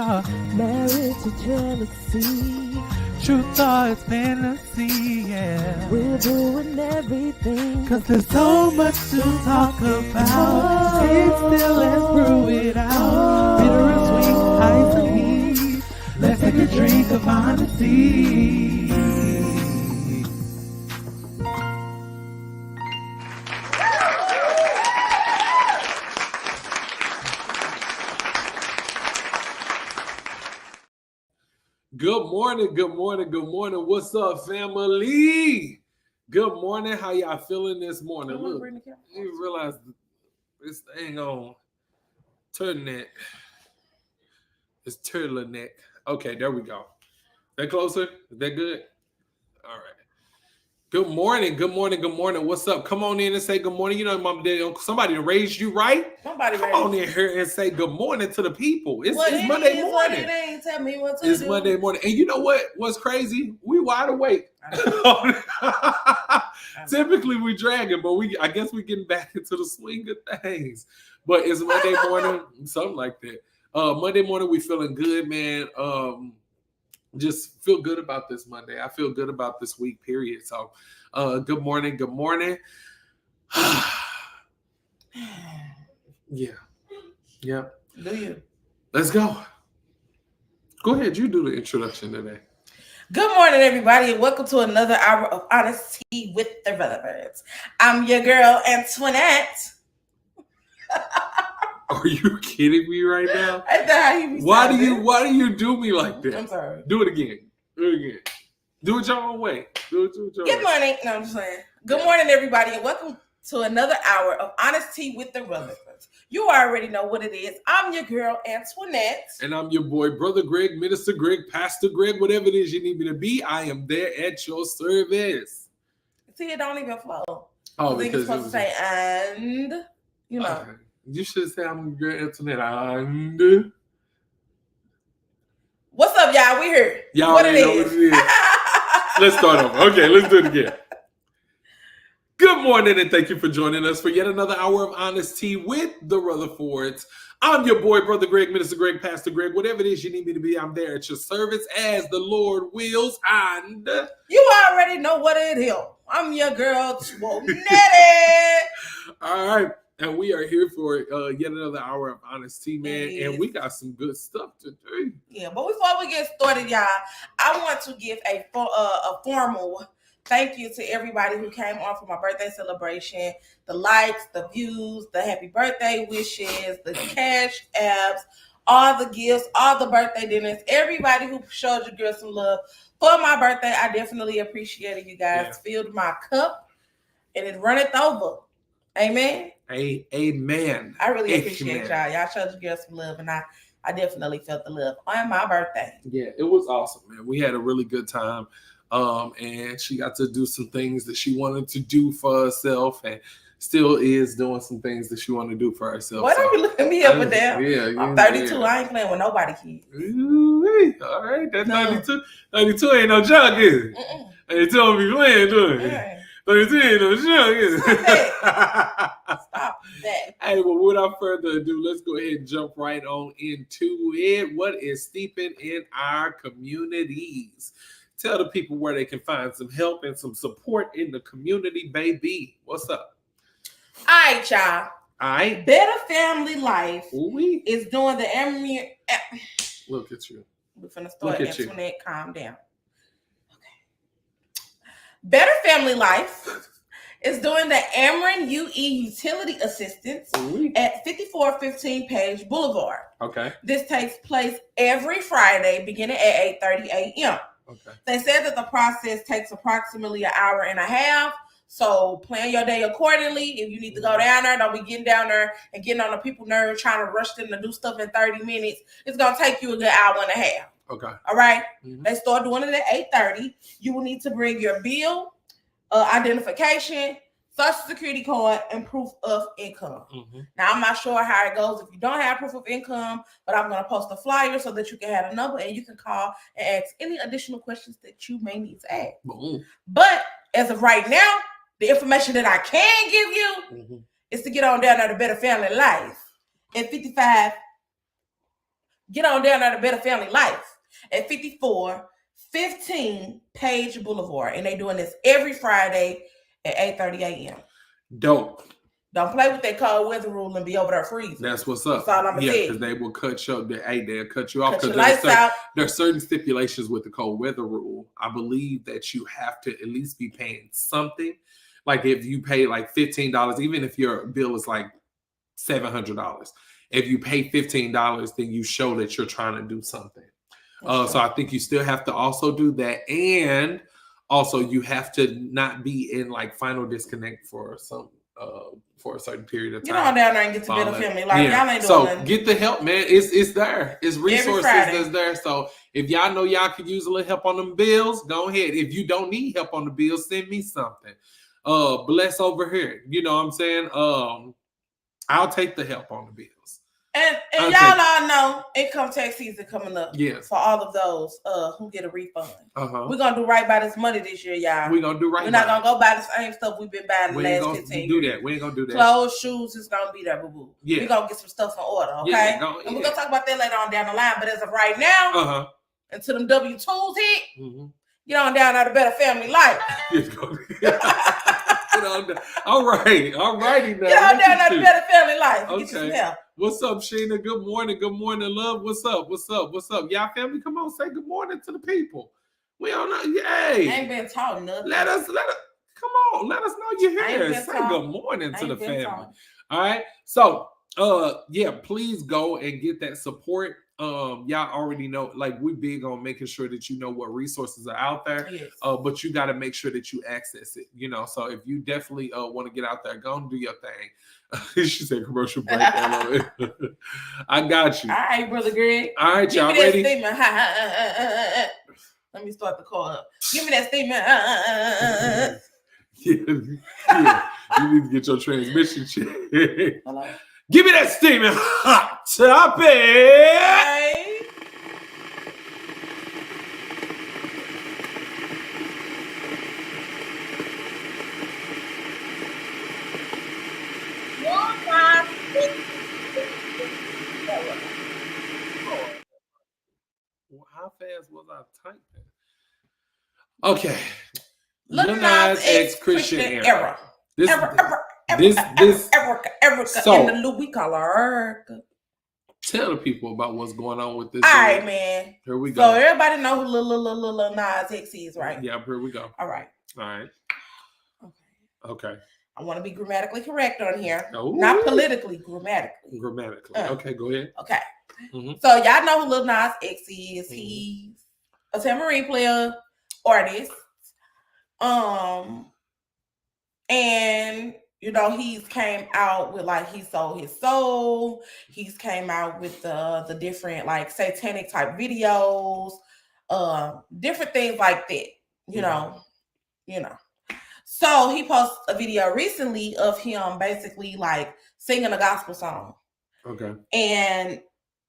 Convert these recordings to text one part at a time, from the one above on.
are married to jealousy. Truth or it's fantasy, yeah. We're doing everything, cause there's so much to talk about. Sit still, let's brew it out. Bitter and sweet, ice and heat. Let's take a drink of honesty. Good morning, good morning, good morning. What's up, family? Good morning. How y'all feeling this morning? Look, you realize this thing on turtleneck. It's turtleneck. Okay, there we go. That closer? Is that good? All right. Good morning, good morning, good morning. What's up? Come on in and say good morning. You know, Mama, Daddy, Uncle, somebody raised you, right? Somebody Come on in here and say good morning to the people. It's Monday morning. It ain't tell me what to It's do. Monday morning. And you know what? What's crazy? We wide awake. Typically we dragging, but I guess we getting back into the swing of things. But it's Monday morning, something like that. Monday morning, we feeling good, man. Just feel good about this Monday. I feel good about this week, period. So good morning, good morning. Yeah. Do you? Let's go. Go ahead, you do the introduction today. Good morning, everybody, and welcome to another hour of Honesty with the Rutherfords. I'm your girl, Antoinette. Are you kidding me right now? Why do you do me like that? I'm sorry. Do it again. Do it your own way. Good morning. No, I'm just saying. Good morning, everybody, and welcome to another hour of Honesty with the Rutherfords. You already know what it is. I'm your girl, Antoinette. And I'm your boy, Brother Greg, Minister Greg, Pastor Greg, whatever it is you need me to be. I am there at your service. See, it don't even flow. Oh, I think it's supposed to say, and, you know. You should say I'm your girl, Antoinette, and... What's up, y'all? We here. Y'all already know what it is. Let's start over. Okay, let's do it again. Good morning, and thank you for joining us for yet another hour of Honesty with the Rutherfords. I'm your boy, Brother Greg, Minister Greg, Pastor Greg, whatever it is you need me to be, I'm there at your service as the Lord wills, and... You already know what it is. I'm your girl, Twonetty. All right, and we are here for yet another hour of Honesty, man, and we got some good stuff to do. Yeah, but before we get started, y'all, I want to give a formal thank you to everybody who came on for my birthday celebration. The likes, the views, the happy birthday wishes, the cash apps, all the gifts, all the birthday dinners, everybody who showed your girl some love for my birthday. I definitely appreciate it, you guys. Yeah. Filled my cup and it runneth over. Amen. Amen. I really appreciate y'all. Y'all showed your girl some love, and I definitely felt the love on my birthday. Yeah, it was awesome, man. We had a really good time. And she got to do some things that she wanted to do for herself, and still is doing some things that she wanted to do for herself. Why don't you look at me up and down? Yeah, I'm 32. Yeah. I ain't playing with nobody, kids. All right, that's 92. 92 ain't no joke, is it? Ain't telling me playing, do it? 32 ain't no joke, is it? Stop that. Hey, well, without further ado, let's go ahead and jump right on into it. What is steeping in our communities? Tell the people where they can find some help and some support in the community, baby. What's up? All right, y'all. All right. Better Family Life Ooh-wee. is doing the Look at you. We're finna start. Antoinette, calm down. Okay. Better Family Life is doing the Ameren UE Utility Assistance at 5415 Page Boulevard. Okay. This takes place every Friday beginning at 8:30 a.m. Okay. They said that the process takes approximately an hour and a half. So plan your day accordingly. If you need to go down there, don't be getting down there and getting on the people's nerves trying to rush them to do stuff in 30 minutes. It's going to take you a good hour and a half. Okay. All right. Mm-hmm. They start doing it at 8:30. You will need to bring your bill, identification, Social Security card, and proof of income. Mm-hmm. Now, I'm not sure how it goes if you don't have proof of income, but I'm going to post a flyer so that you can have a number and you can call and ask any additional questions that you may need to ask. Mm-hmm. But as of right now, the information that I can give you is to get on down there to Better Family Life at 55 Get on down there to Better Family Life at 5415 Page Boulevard. And they doing this every Friday at 8:30 a.m. Dope. Don't play with that cold weather rule and be over there freezing. That's what's up. That's all I'm saying. Because they will cut you. They'll cut you off. Cut your lights out. There's certain stipulations with the cold weather rule. I believe that you have to at least be paying something. Like if you pay like $15, even if your bill is like $700, if you pay $15, then you show that you're trying to do something. So I think you still have to also do that, and also you have to not be in like final disconnect for a certain period of time. Get on down there and get to Better Family Life. Y'all ain't doing nothing. Get the help, man. It's there. It's resources that's there. So if y'all know y'all could use a little help on them bills, go ahead. If you don't need help on the bills, send me something. Bless over here. You know what I'm saying? I'll take the help on the bills. And y'all all know income tax season coming up. Yes. For all of those who get a refund. Uh-huh. We're going to do right by this money this year, y'all. We're going to do right. We're not going to go buy the same stuff we've been buying the last 15 years. We ain't going to do that. Clothes, shoes is going to be there, boo-boo. Yeah. We're going to get some stuff in order, okay? Yeah, and we're going to talk about that later on down the line. But as of right now, until them W-2s hit, get on down to Better Family Life. All righty now. Get on down to Better Family Life. Okay. Get you some help. What's up, Sheena? Good morning, love. What's up? Y'all family, come on, say good morning to the people. We don't know. Yay. Ain't been taught nothing. Let us come on, let us know you're here. Say good morning to the family. All right. So please go and get that support. Y'all already know, like, we big on making sure that you know what resources are out there. Yes. But you got to make sure that you access it, you know. So if you definitely want to get out there, go and do your thing. She said commercial break all over. I got you. All right, Brother Greg. All right, y'all ready? Statement. Let me start the call up. Give me that statement. Yeah. You need to get your transmission checked. Hello? Give me that statement. Hot topic. Hey. How fast was I typing? Okay. Lil Nas X Christian era. Erica in the Louis color. Tell the people about what's going on with this. All right, man. Here we go. So everybody know who Lil Nas X is, right? Yeah, here we go. All right. Okay. I want to be grammatically correct on here. Ooh. Not politically, grammatically. Okay, go ahead. Okay. Mm-hmm. So y'all know who Lil Nas X is. He's a tambourine player, artist. And you know, he's came out with, like, he sold his soul. He's came out with the different, like, satanic type videos, different things like that. You know. So he posted a video recently of him basically like singing a gospel song. Okay. And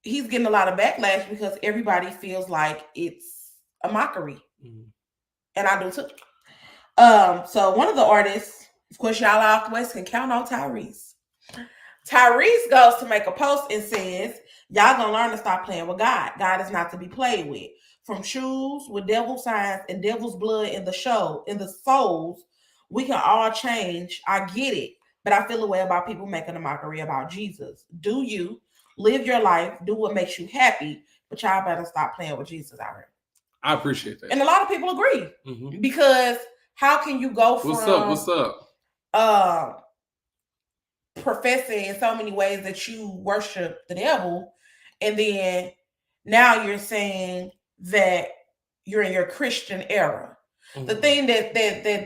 he's getting a lot of backlash because everybody feels like it's a mockery. Mm-hmm. And I do too. So one of the artists, of course, y'all always can count on Tyrese. Tyrese goes to make a post and says, y'all gonna learn to stop playing with God. God is not to be played with. From shoes with devil signs and devil's blood in the souls, we can all change. I get it. But I feel a way about people making a mockery about Jesus. Do you live your life, do what makes you happy, but y'all better stop playing with Jesus out here. I appreciate that. And a lot of people agree. Mm-hmm. Because how can you go from what's up? Professing in so many ways that you worship the devil, and then now you're saying that you're in your Christian era. Mm-hmm. The thing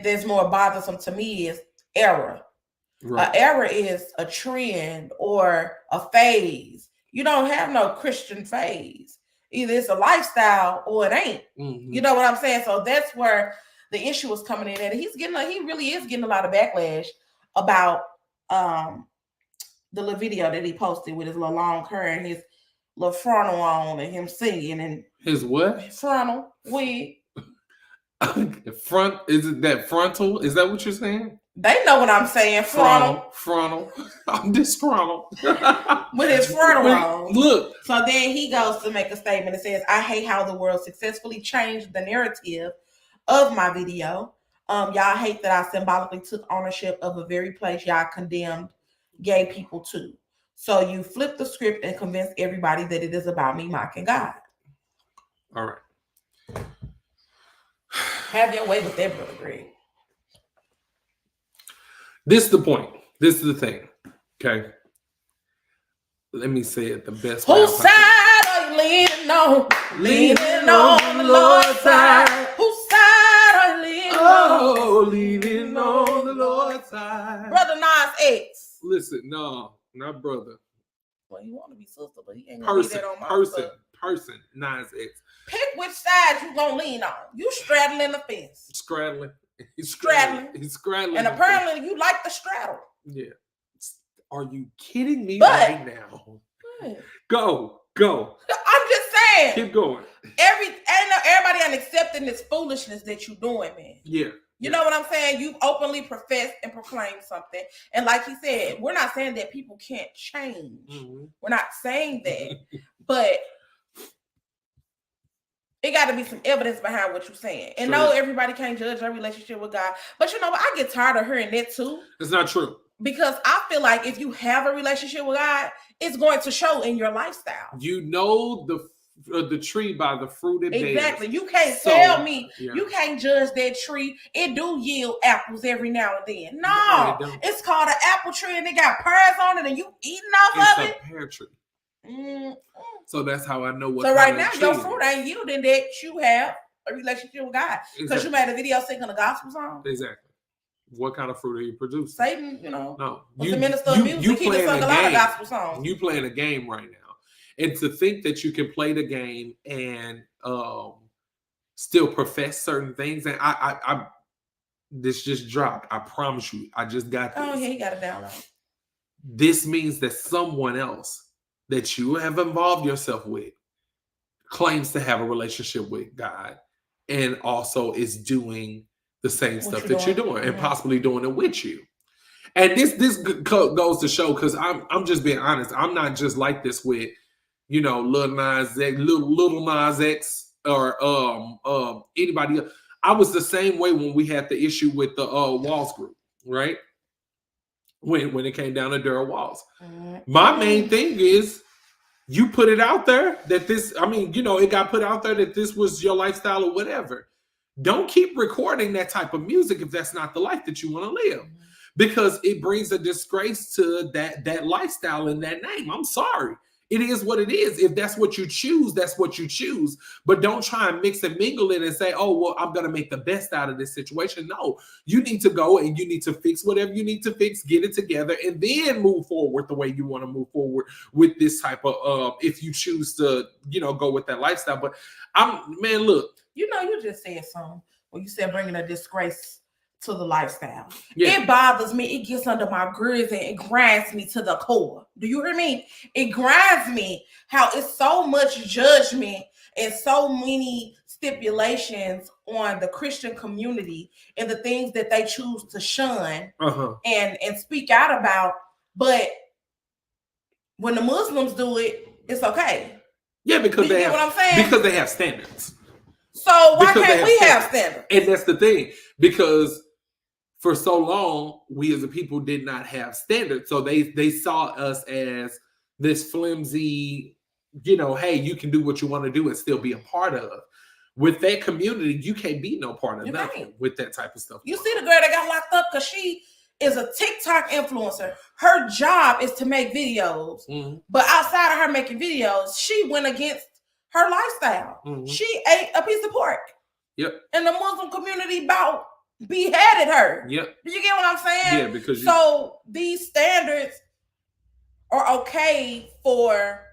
that's more bothersome to me is era. Right. An era is a trend or a phase. You don't have no Christian phase. Either it's a lifestyle or it ain't. Mm-hmm. You know what I'm saying? So that's where the issue is coming in, and he really is getting a lot of backlash about the little video that he posted with his little long hair and his little frontal on and him singing and his what? Frontal wig. Front, is it that frontal? Is that what you're saying? They know what I'm saying. Frontal. I'm disgruntled. With his frontal on. Look. So then he goes to make a statement that says, I hate how the world successfully changed the narrative of my video. Y'all hate that I symbolically took ownership of a very place y'all condemned gay people to. So you flip the script and convince everybody that it is about me mocking God. All right. Have your way with that, Brother Greg. This is the point. This is the thing. Okay. Let me say it the best way. Whose side are you leaning on? Leaning on the Lord's side. Whose side are you leaning on? Oh, leaning on the Lord's side. Brother Nas X. Listen, no, not brother. Well, you want to be sister, but he ain't gonna be that on my person, Nas X. Pick which side you gonna lean on. You straddling the fence. Straddling. He's straddling. And apparently you like the straddle. Yeah. Are you kidding me right now? Go. I'm just saying. Keep going. Everybody ain't accepting this foolishness that you're doing, man. Yeah. You know what I'm saying? You openly profess and proclaim something. And like he said, we're not saying that people can't change. Mm-hmm. We're not saying that. But it got to be some evidence behind what you're saying. And no, everybody can't judge their relationship with God. But you know what? I get tired of hearing that too. It's not true. Because I feel like if you have a relationship with God, it's going to show in your lifestyle. You know the tree by the fruit it bears. Exactly. You can't tell me you can't judge that tree. It do yield apples every now and then. No, it's called an apple tree and it got pears on it and you eating off of it. It's a pear tree. So that's how I know what. So right now your fruit ain't yielding that you have a relationship with God because you made a video singing a gospel song. Exactly. What kind of fruit are you producing? Satan, you know. No, the minister of music. He can sing a lot of gospel songs. You playing a game right now, and to think that you can play the game and still profess certain things, and I this just dropped. I promise you, I just got this. Oh yeah, he got it down. This means that someone else that you have involved yourself with claims to have a relationship with God, and also is doing the same stuff that you're doing and possibly doing it with you. And this goes to show, because I'm just being honest. I'm not just like this with, you know, little Nas X or anybody else. I was the same way when we had the issue with the Walls group, right? When it came down to Daryl Walls. My main thing is you put it out there that this, I mean, you know, it got put out there that this was your lifestyle or whatever. Don't keep recording that type of music if that's not the life that you want to live, because it brings a disgrace to that lifestyle and that name. I'm sorry. It is what it is. If that's what you choose, that's what you choose. But don't try and mix and mingle it and say, oh, well, I'm going to make the best out of this situation. No, you need to go and you need to fix whatever you need to fix, get it together, and then move forward the way you want to move forward with this type of, if you choose to, you know, go with that lifestyle. But look. You know, you just said something when you said bringing a disgrace to the lifestyle. Yeah. It bothers me. It gets under my grooves and it grinds me to the core. Do you hear me? It grinds me how it's so much judgment and so many stipulations on the Christian community and the things that they choose to shun and speak out about. But when the Muslims do it, it's okay. Yeah, because you get what I'm saying? Because they have standards. So why can't we have standards? And that's the thing, because for so long, we as a people did not have standards. So they saw us as this flimsy, you know, hey, you can do what you want to do and still be a part of. With that community, you can't be no part of nothing with that type of stuff. You see the girl that got locked up because she is a TikTok influencer. Her job is to make videos. But outside of her making videos, she went against her lifestyle. She ate a piece of pork. Yep. And the Muslim community beheaded her. Yep. Do you get what I'm saying? Yeah, because so these standards are okay for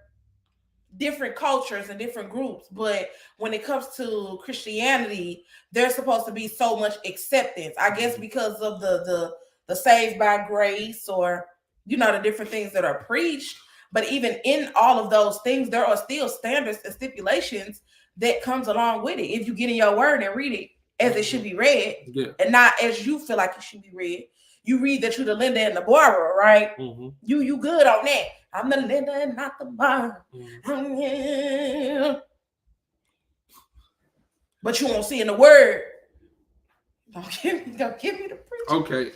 different cultures and different groups, but when it comes to Christianity, there's supposed to be so much acceptance. I guess because of the saved by grace, or you know, the different things that are preached. But even in all of those things, there are still standards and stipulations that comes along with it. If you get in your word and read it as it should be read, and not as you feel like it should be read, you read that you're the lender and the borrower, right? Mm-hmm. You good on that. I'm the lender and not the borrower. Mm-hmm. But you won't see in the word. Don't give me the preach. Okay.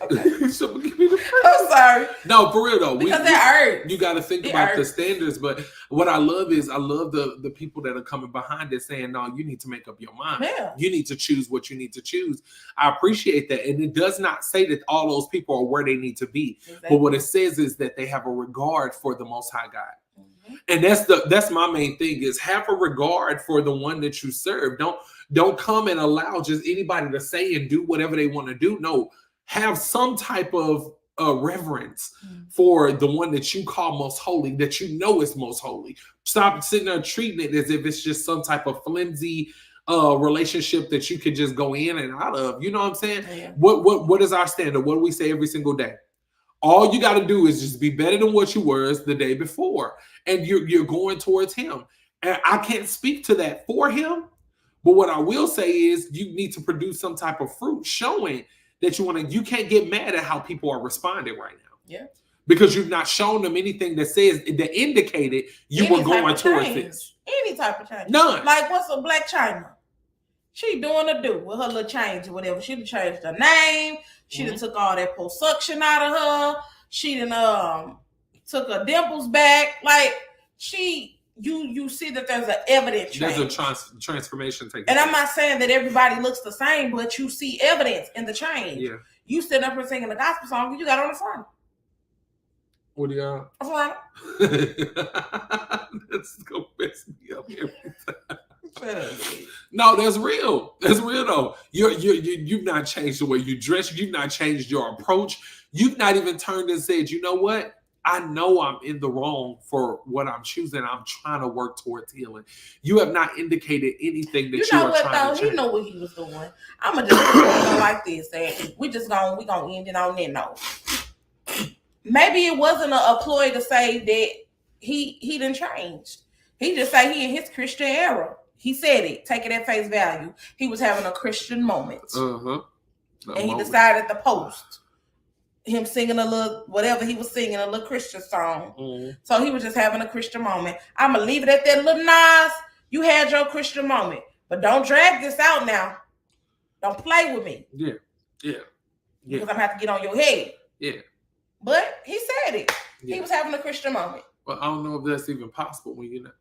So give me the preach. I'm sorry. No, for real though. Because that hurts. You got to think about the standards. But what I love is the people that are coming behind it saying, no, you need to make up your mind. Yeah. You need to choose what you need to choose. I appreciate that. And it does not say that all those people are where they need to be. Exactly. But what it says is that they have a regard for the Most High God. And that's my main thing is have a regard for the one that you serve. Don't come and allow just anybody to say and do whatever they want to do. No, have some type of reverence for the one that you call most holy, that you know is most holy. Stop sitting there treating it as if it's just some type of flimsy relationship that you could just go in and out of. You know what I'm saying? Yeah. What is our standard? What do we say every single day? All you got to do is just be better than what you were the day before. And you're going towards him. And I can't speak to that for him. But what I will say is you need to produce some type of fruit showing that you can't get mad at how people are responding right now. Yeah. Because you've not shown them anything that indicated you were going towards this. Any type of change. None. Like what's a Black China? She doing a do with her little change or whatever. She done changed her name. She done took all that post-suction out of her. She done took her dimples back. Like you see that there's an evidence change. There's a transformation taking place. And I'm not saying that everybody looks the same, but you see evidence in the change. Yeah. You stood up and singing the gospel song and you got on the front. What do you got? A front. That's gonna mess me up every time. No, that's real. That's real though. You've not changed the way you dress. You've not changed your approach. You've not even turned and said, you know what? I know I'm in the wrong for what I'm choosing. I'm trying to work towards healing. You have not indicated anything that you are trying to change. He know what he was doing. I'm gonna just go like this. And we gonna end it on that note. Maybe it wasn't a ploy to say that he didn't change. He just say he in his Christian era. He said it. Take it at face value. He was having a Christian moment. And he decided to post him singing a little, whatever he was singing, a little Christian song. So he was just having a Christian moment. I'm going to leave it at that. Little Nas, you had your Christian moment. But don't drag this out now. Don't play with me. Yeah. Because I'm going to have to get on your head. Yeah. But he said it. Yeah. He was having a Christian moment. Well, I don't know if that's even possible when you're not.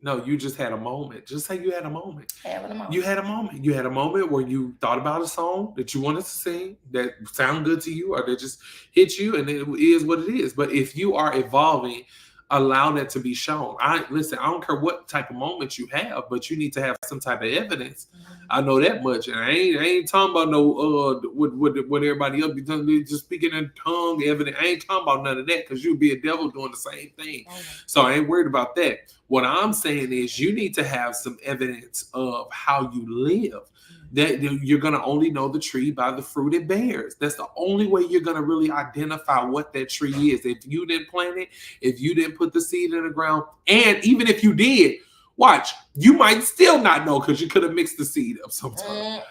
No, you just had a moment. Just say you had a moment. Having a moment. You had a moment. You had a moment where you thought about a song that you wanted to sing that sound good to you or that just hit you, and it is what it is. But if you are evolving, allow that to be shown. I don't care what type of moment you have, but you need to have some type of evidence. I know that much. And I ain't talking about no what everybody else be doing, just speaking in tongue evidence. I ain't talking about none of that because you'll be a devil doing the same thing. So I ain't worried about that. What I'm saying is you need to have some evidence of how you live. That you're going to only know the tree by the fruit it bears. That's the only way you're going to really identify what that tree is. If you didn't plant it, if you didn't put the seed in the ground, and even if you did, watch, you might still not know because you could have mixed the seed up sometime.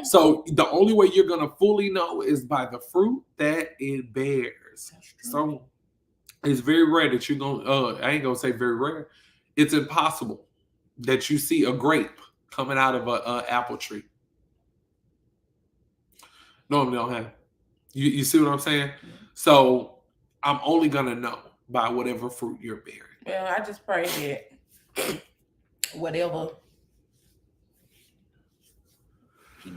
So the only way you're going to fully know is by the fruit that it bears. So it's very rare that you're going to, I ain't going to say very rare. It's impossible that you see a grape coming out of an apple tree. Normally don't have. You see what I'm saying? So I'm only gonna know by whatever fruit you're bearing. Well, I just pray that whatever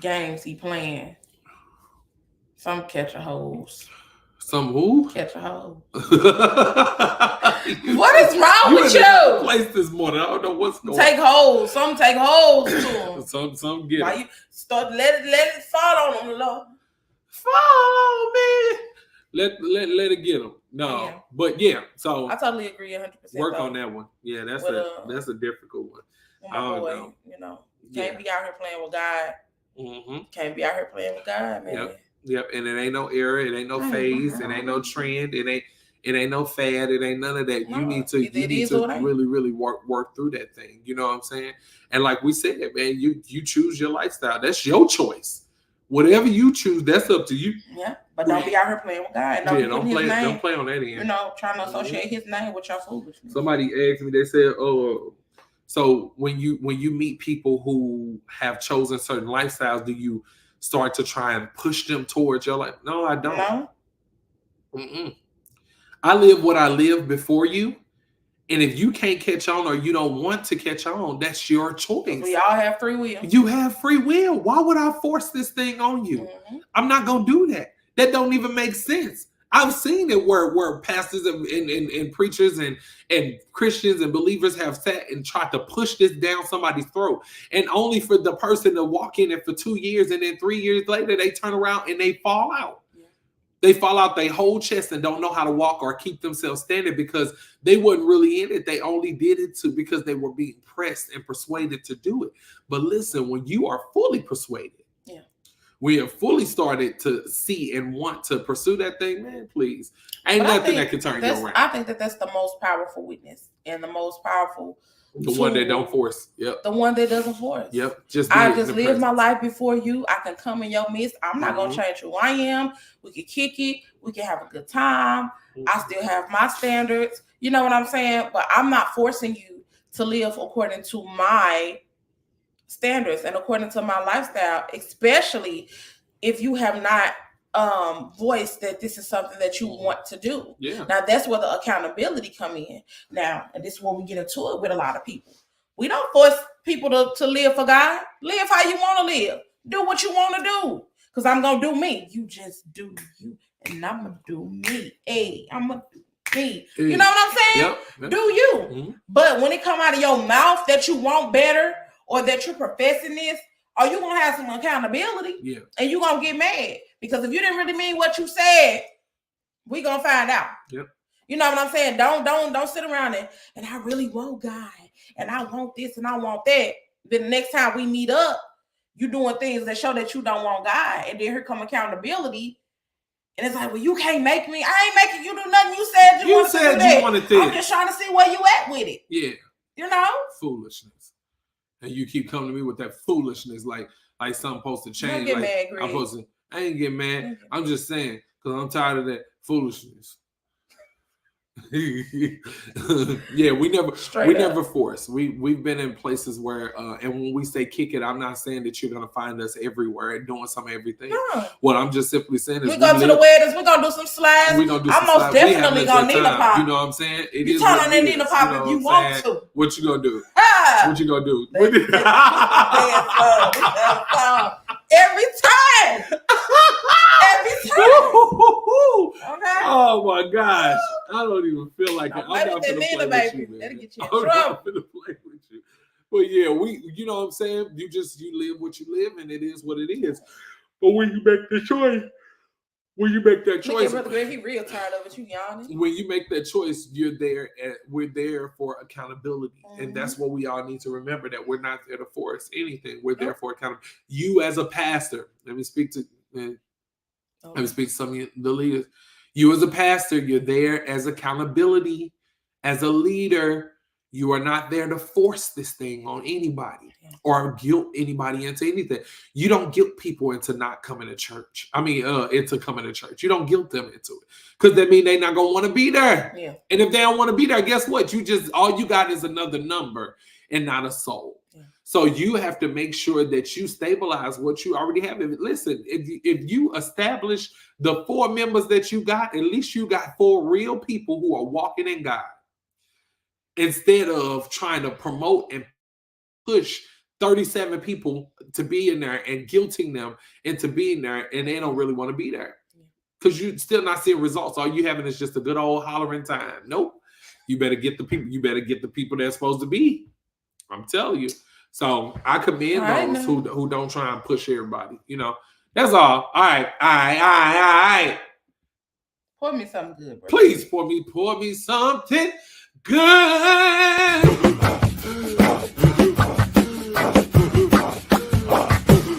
games he playing, some catch a hose. Some who? Catch a hose. What is wrong with you? Place this morning. I don't know what's going on. Take hold. Some take hold to them. Some get it. You start let it fall on them, Lord. Fall on me. Let it get them. No, yeah. But yeah. So I totally agree 100%. Work on that one. Yeah, that's a difficult one. My boy, can't be out here playing with God. Can't be out here playing with God, man. Yep. And it ain't no era. It ain't no phase. It ain't no trend. It ain't no fad. It ain't none of that. No, you need to really, really work through that thing. You know what I'm saying? And like we said, man, you choose your lifestyle. That's your choice. Whatever you choose, that's up to you. Yeah. But don't be out here playing with God. Don't play on that end. You know, trying to associate his name with your foolishness. Somebody asked me, they said, "Oh, so when you meet people who have chosen certain lifestyles, do you start to try and push them towards your life?" No, I don't. No. I live what I live before you. And if you can't catch on or you don't want to catch on, that's your choice. We all have free will. You have free will. Why would I force this thing on you? I'm not going to do that. That don't even make sense. I've seen it where pastors and preachers and Christians and believers have sat and tried to push this down somebody's throat. And only for the person to walk in it for 2 years and then 3 years later, they turn around and they fall out. They fall out their whole chest and don't know how to walk or keep themselves standing because they wasn't really in it. They only did it because they were being pressed and persuaded to do it. But listen, when you are fully persuaded, we have fully started to see and want to pursue that thing, man, please. Ain't nothing that can turn you around. I think that's the most powerful witness and the most powerful. The one that don't force. Yep. The one that doesn't force. Yep. I just live my life before you. I can come in your midst. I'm not going to change who I am. We can kick it. We can have a good time. I still have my standards. You know what I'm saying? But I'm not forcing you to live according to my standards and according to my lifestyle, especially if you have not voice that this is something that you want to do. Now that's where the accountability come in. Now, and this is where we get into it with a lot of people. We don't force people to live for God. Live how you want to live. Do what you want to do. Because I'm gonna do me. You just do you, and I'm gonna do me. Hey, I'm gonna do me. Hey. You know what I'm saying? Yep. Do you? But when it come out of your mouth that you want better or that you're professing this, are you gonna have some accountability? And you gonna get mad. Because if you didn't really mean what you said, we gonna find out. You know what I'm saying? Don't sit around and I really want God and I want this and I want that. Then the next time we meet up, you doing things that show that you don't want God, and then here come accountability. And it's like, well, you can't make me. I ain't making you do nothing. You said you wanted to. I'm just trying to see where you at with it. You know? Foolishness. And you keep coming to me with that foolishness like something supposed to change. Don't get like mad, I ain't getting mad. I'm just saying, because I'm tired of that foolishness. We never force. We've been in places where and when we say kick it, I'm not saying that you're gonna find us everywhere and doing some everything. What I'm just simply saying is we go to the weddings, we're gonna do some slides. I'm most definitely gonna need a pop. You know what I'm saying? You turn on that need a pop if you want to. What you gonna do? What you gonna do? Every time. Okay. Oh my gosh. I don't even feel like it. I'm not gonna play with you, man. That'll get you in I'm trouble. not gonna play with you. But yeah, you know what I'm saying? You live what you live, and it is what it is. But when you make the choice, Brother Greg, he real tired of it. You yawning. When you make that choice, we're there for accountability. And that's what we all need to remember, that we're not there to force anything. We're there for accountability. You as a pastor, let me speak to some of the leaders. You as a pastor, you're there as accountability. As a leader, you are not there to force this thing on anybody or guilt anybody into anything. You don't guilt people into not coming to church. Into coming to church. You don't guilt them into it. Because that means they're not going to want to be there. And if they don't want to be there, guess what? All you got is another number and not a soul. So you have to make sure that you stabilize what you already have. Listen, if you establish the 4 members that you got, at least you got 4 real people who are walking in God. Instead of trying to promote and push 37 people to be in there and guilting them into being there, and they don't really want to be there. Because you're still not seeing results. All you having is just a good old hollering time. Nope. You better get the people. You better get the people they're supposed to be. I'm telling you. So I commend those who don't try and push everybody. You know, that's all. All right. Pour me something good, bro. Please pour me something good.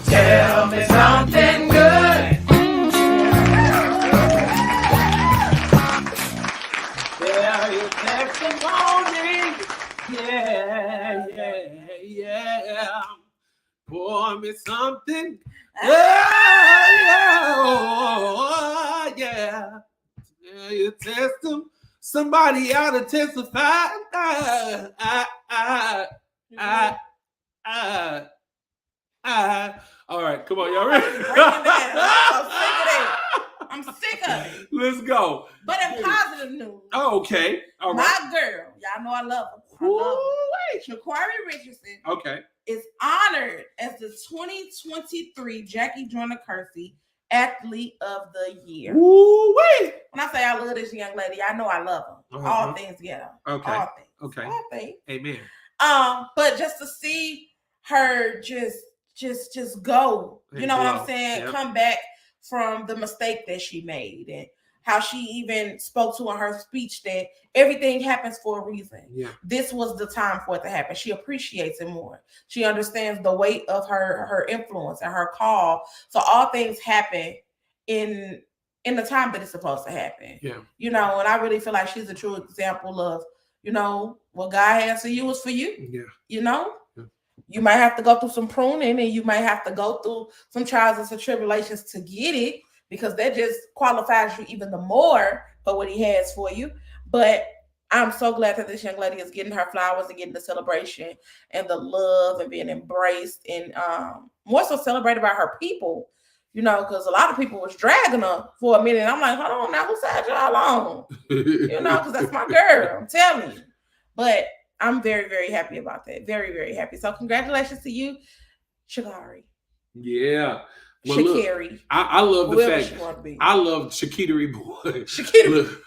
Tell me something good. Tell your testimony. Yeah. pour me something. Yeah, yeah. You test them. Somebody ought to testify. All right, come on, y'all ready? I'm sick of it. Let's go. But in positive news. Oh, okay. All right. My girl, y'all know I love her. Shaquari Richardson. Okay. Is honored as the 2023 Jackie Joyner Kersee Athlete of the Year. Woo-wee. When I say I love this young lady, I know I love her. All things together. Okay. All things. Okay. All things. Amen. But just to see her just go, you know what I'm saying? Yep. Come back from the mistake that she made, and how she even spoke to in her speech that everything happens for a reason. Yeah. This was the time for it to happen. She appreciates it more. She understands the weight of her influence and her call. So all things happen in the time that it's supposed to happen. Yeah. You know, and I really feel like she's a true example of, you know, what God has for you is for you. Yeah. You know? Yeah. You might have to go through some pruning, and you might have to go through some trials and some tribulations to get it, because that just qualifies you even the more for what he has for you. But I'm so glad that this young lady is getting her flowers and getting the celebration and the love and being embraced, and more so celebrated by her people, you know, because a lot of people was dragging her for a minute. I'm like, hold on now, who side y'all on? You know, because that's my girl, I'm telling you. But I'm very, very happy about that. Very, very happy. So congratulations to you, Shakari. Yeah. Well, Shakiri. Look, I love the fact I love Shakiri boy. Shakiri.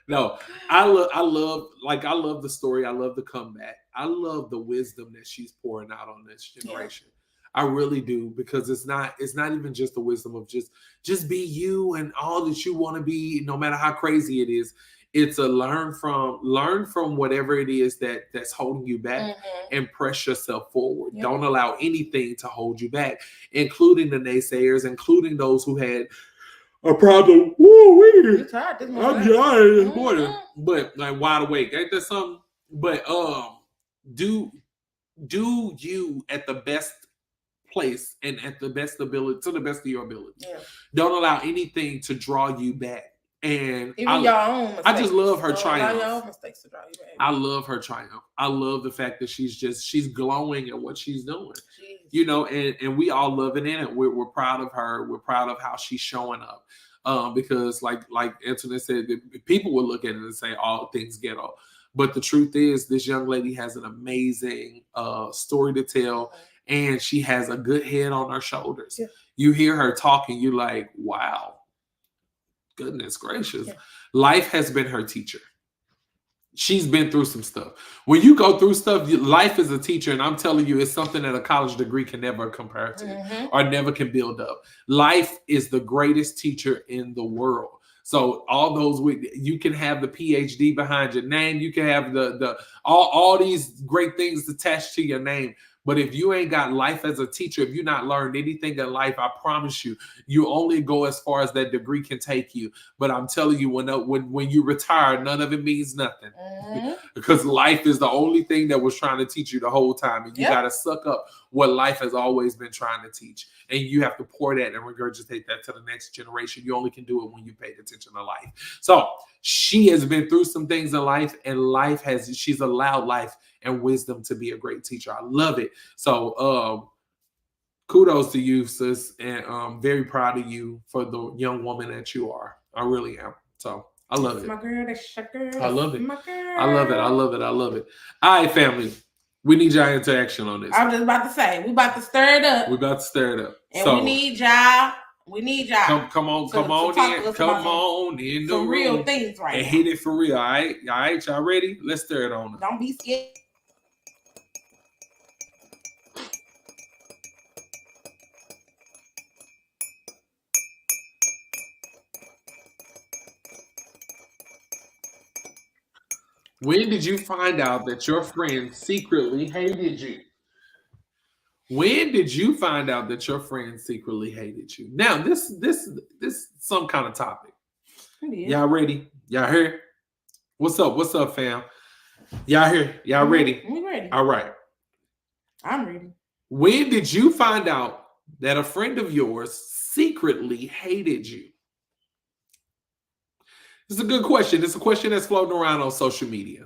No, I love the story. I love the comeback. I love the wisdom that she's pouring out on this generation. Yeah. I really do, because it's not even just the wisdom of just be you and all that you want to be, no matter how crazy it is. It's a learn from whatever it is that's holding you back, and press yourself forward. Yep. Don't allow anything to hold you back, including the naysayers, including those who had a problem. I'm tired this morning, but like wide awake. Ain't that something? But do you at the best place and at the best ability, to the best of your ability. Yeah. Don't allow anything to draw you back. And even your own mistakes. I just love her triumph. Your own mistakes to draw you back. I love her triumph. I love the fact that she's glowing at what she's doing. Jeez. You know, and we all love it in it. We're proud of her. We're proud of how she's showing up. Because like Antoinette said, people will look at it and say all things ghetto. But the truth is, this young lady has an amazing story to tell, and she has a good head on her shoulders. Yeah. You hear her talking, you're like, wow. Goodness gracious. Yeah. Life has been her teacher. She's been through some stuff. When you go through stuff, life is a teacher, and I'm telling you, it's something that a college degree can never compare to or never can build up. Life is the greatest teacher in the world. So all those, you can have the PhD behind your name, you can have the all these great things attached to your name. But if you ain't got life as a teacher, if you not learned anything in life, I promise you, you only go as far as that degree can take you. But I'm telling you, when you retire, none of it means nothing. Because life is the only thing that was trying to teach you the whole time. And you got to suck up what life has always been trying to teach. And you have to pour that and regurgitate that to the next generation. You only can do it when you pay attention to life. So she has been through some things in life, and she's allowed life and wisdom to be a great teacher. I love it. So kudos to you, sis, and I'm very proud of you for the young woman that you are. I really am. So I love it. My girl, that's your girl. I love it. My girl. I love it. I love it. I love it. All right, family. We need y'all interaction on this. I was just about to say, we about to stir it up. We about to stir it up. And so, we need y'all. Come on in. Some real things right and now. Hit it for real. All right, y'all ready? Let's stir it on. Don't be scared. When did you find out that your friend secretly hated you? When did you find out that your friend secretly hated you? Now, this is some kind of topic. Y'all ready? Y'all here? What's up, fam? Y'all here? Y'all ready? We ready. All right. I'm ready. When did you find out that a friend of yours secretly hated you? It's a good question. It's a question that's floating around on social media.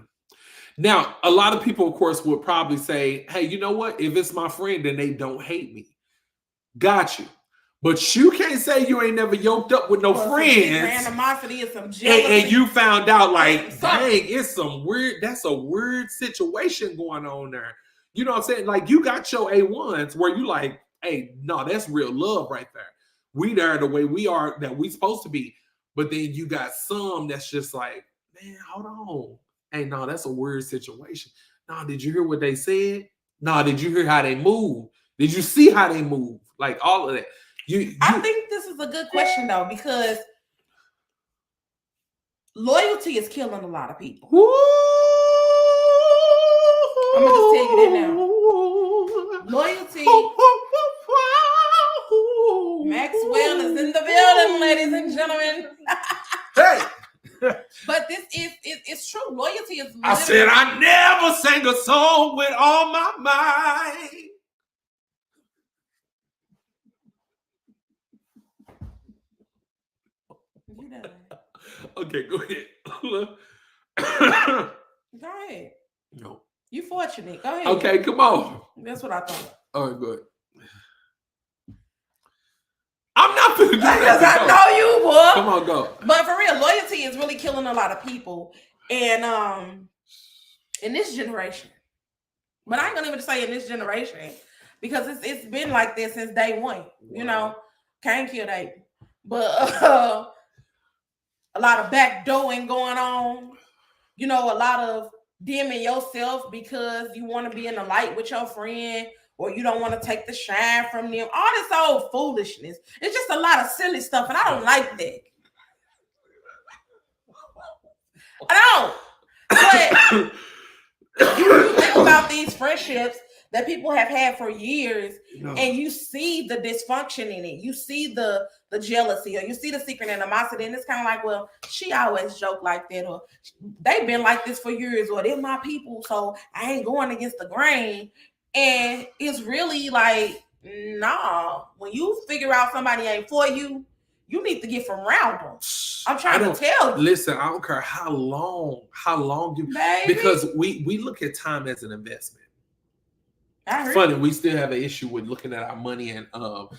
Now, a lot of people, of course, would probably say, hey, you know what? If it's my friend, then they don't hate me. Got you. But you can't say you ain't never yoked up with no friends. Animosity is some jealousy. And you found out like, dang, it's some weird, that's a weird situation going on there. You know what I'm saying? Like you got your A1s where you like, hey, no, that's real love right there. We there the way we are that we supposed to be. But then you got some that's just like, man, hold on. Hey, no, that's a weird situation. No, did you hear what they said? No, did you hear how they move? Did you see how they move? Like all of that. I think this is a good question though, because loyalty is killing a lot of people. I'm gonna just tell you that now. Loyalty. Maxwell is in the building, ladies and gentlemen. Hey. But this is it's true. Loyalty is. I said I never sang a song with all my mind. You done. Okay, go ahead. Go ahead. No. You fortunate. Go ahead. Okay, come on. That's what I thought. All right, good. I'm not finna do that. Because I know you, boy. Come on, go. But for real, loyalty is really killing a lot of people. And in this generation. But I ain't gonna even say in this generation. Because it's been like this since day one. You know, can't kill David. But a lot of backdooring going on. You know, a lot of dimming yourself because you want to be in the light with your friend or you don't want to take the shine from them. All this old foolishness. It's just a lot of silly stuff, and I don't like that. I don't. But you think about these friendships that people have had for years, and you see the dysfunction in it. You see the jealousy, or you see the secret animosity, and it's kind of like, well, she always joke like that, or they've been like this for years, or they're my people, so I ain't going against the grain. And it's really like, nah, when you figure out somebody ain't for you, you need to get from around them. I'm trying to tell you. Listen, I don't care how long you, baby. Because we look at time as an investment. Funny, we still have an issue with looking at our money and our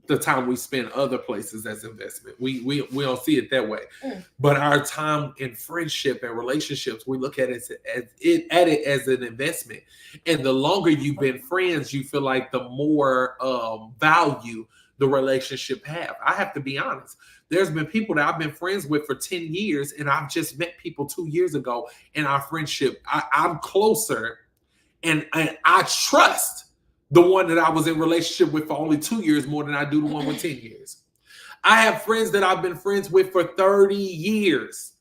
the time we spend other places as investment. We don't see it that way. But our time in friendship and relationships, we look at it as an investment. And the longer you've been friends, you feel like the more value the relationship have. I have to be honest. There's been people that I've been friends with for 10 years, and I've just met people 2 years ago in our friendship. I'm closer. And I trust the one that I was in relationship with for only 2 years more than I do the one with 10 years. I have friends that I've been friends with for 30 years.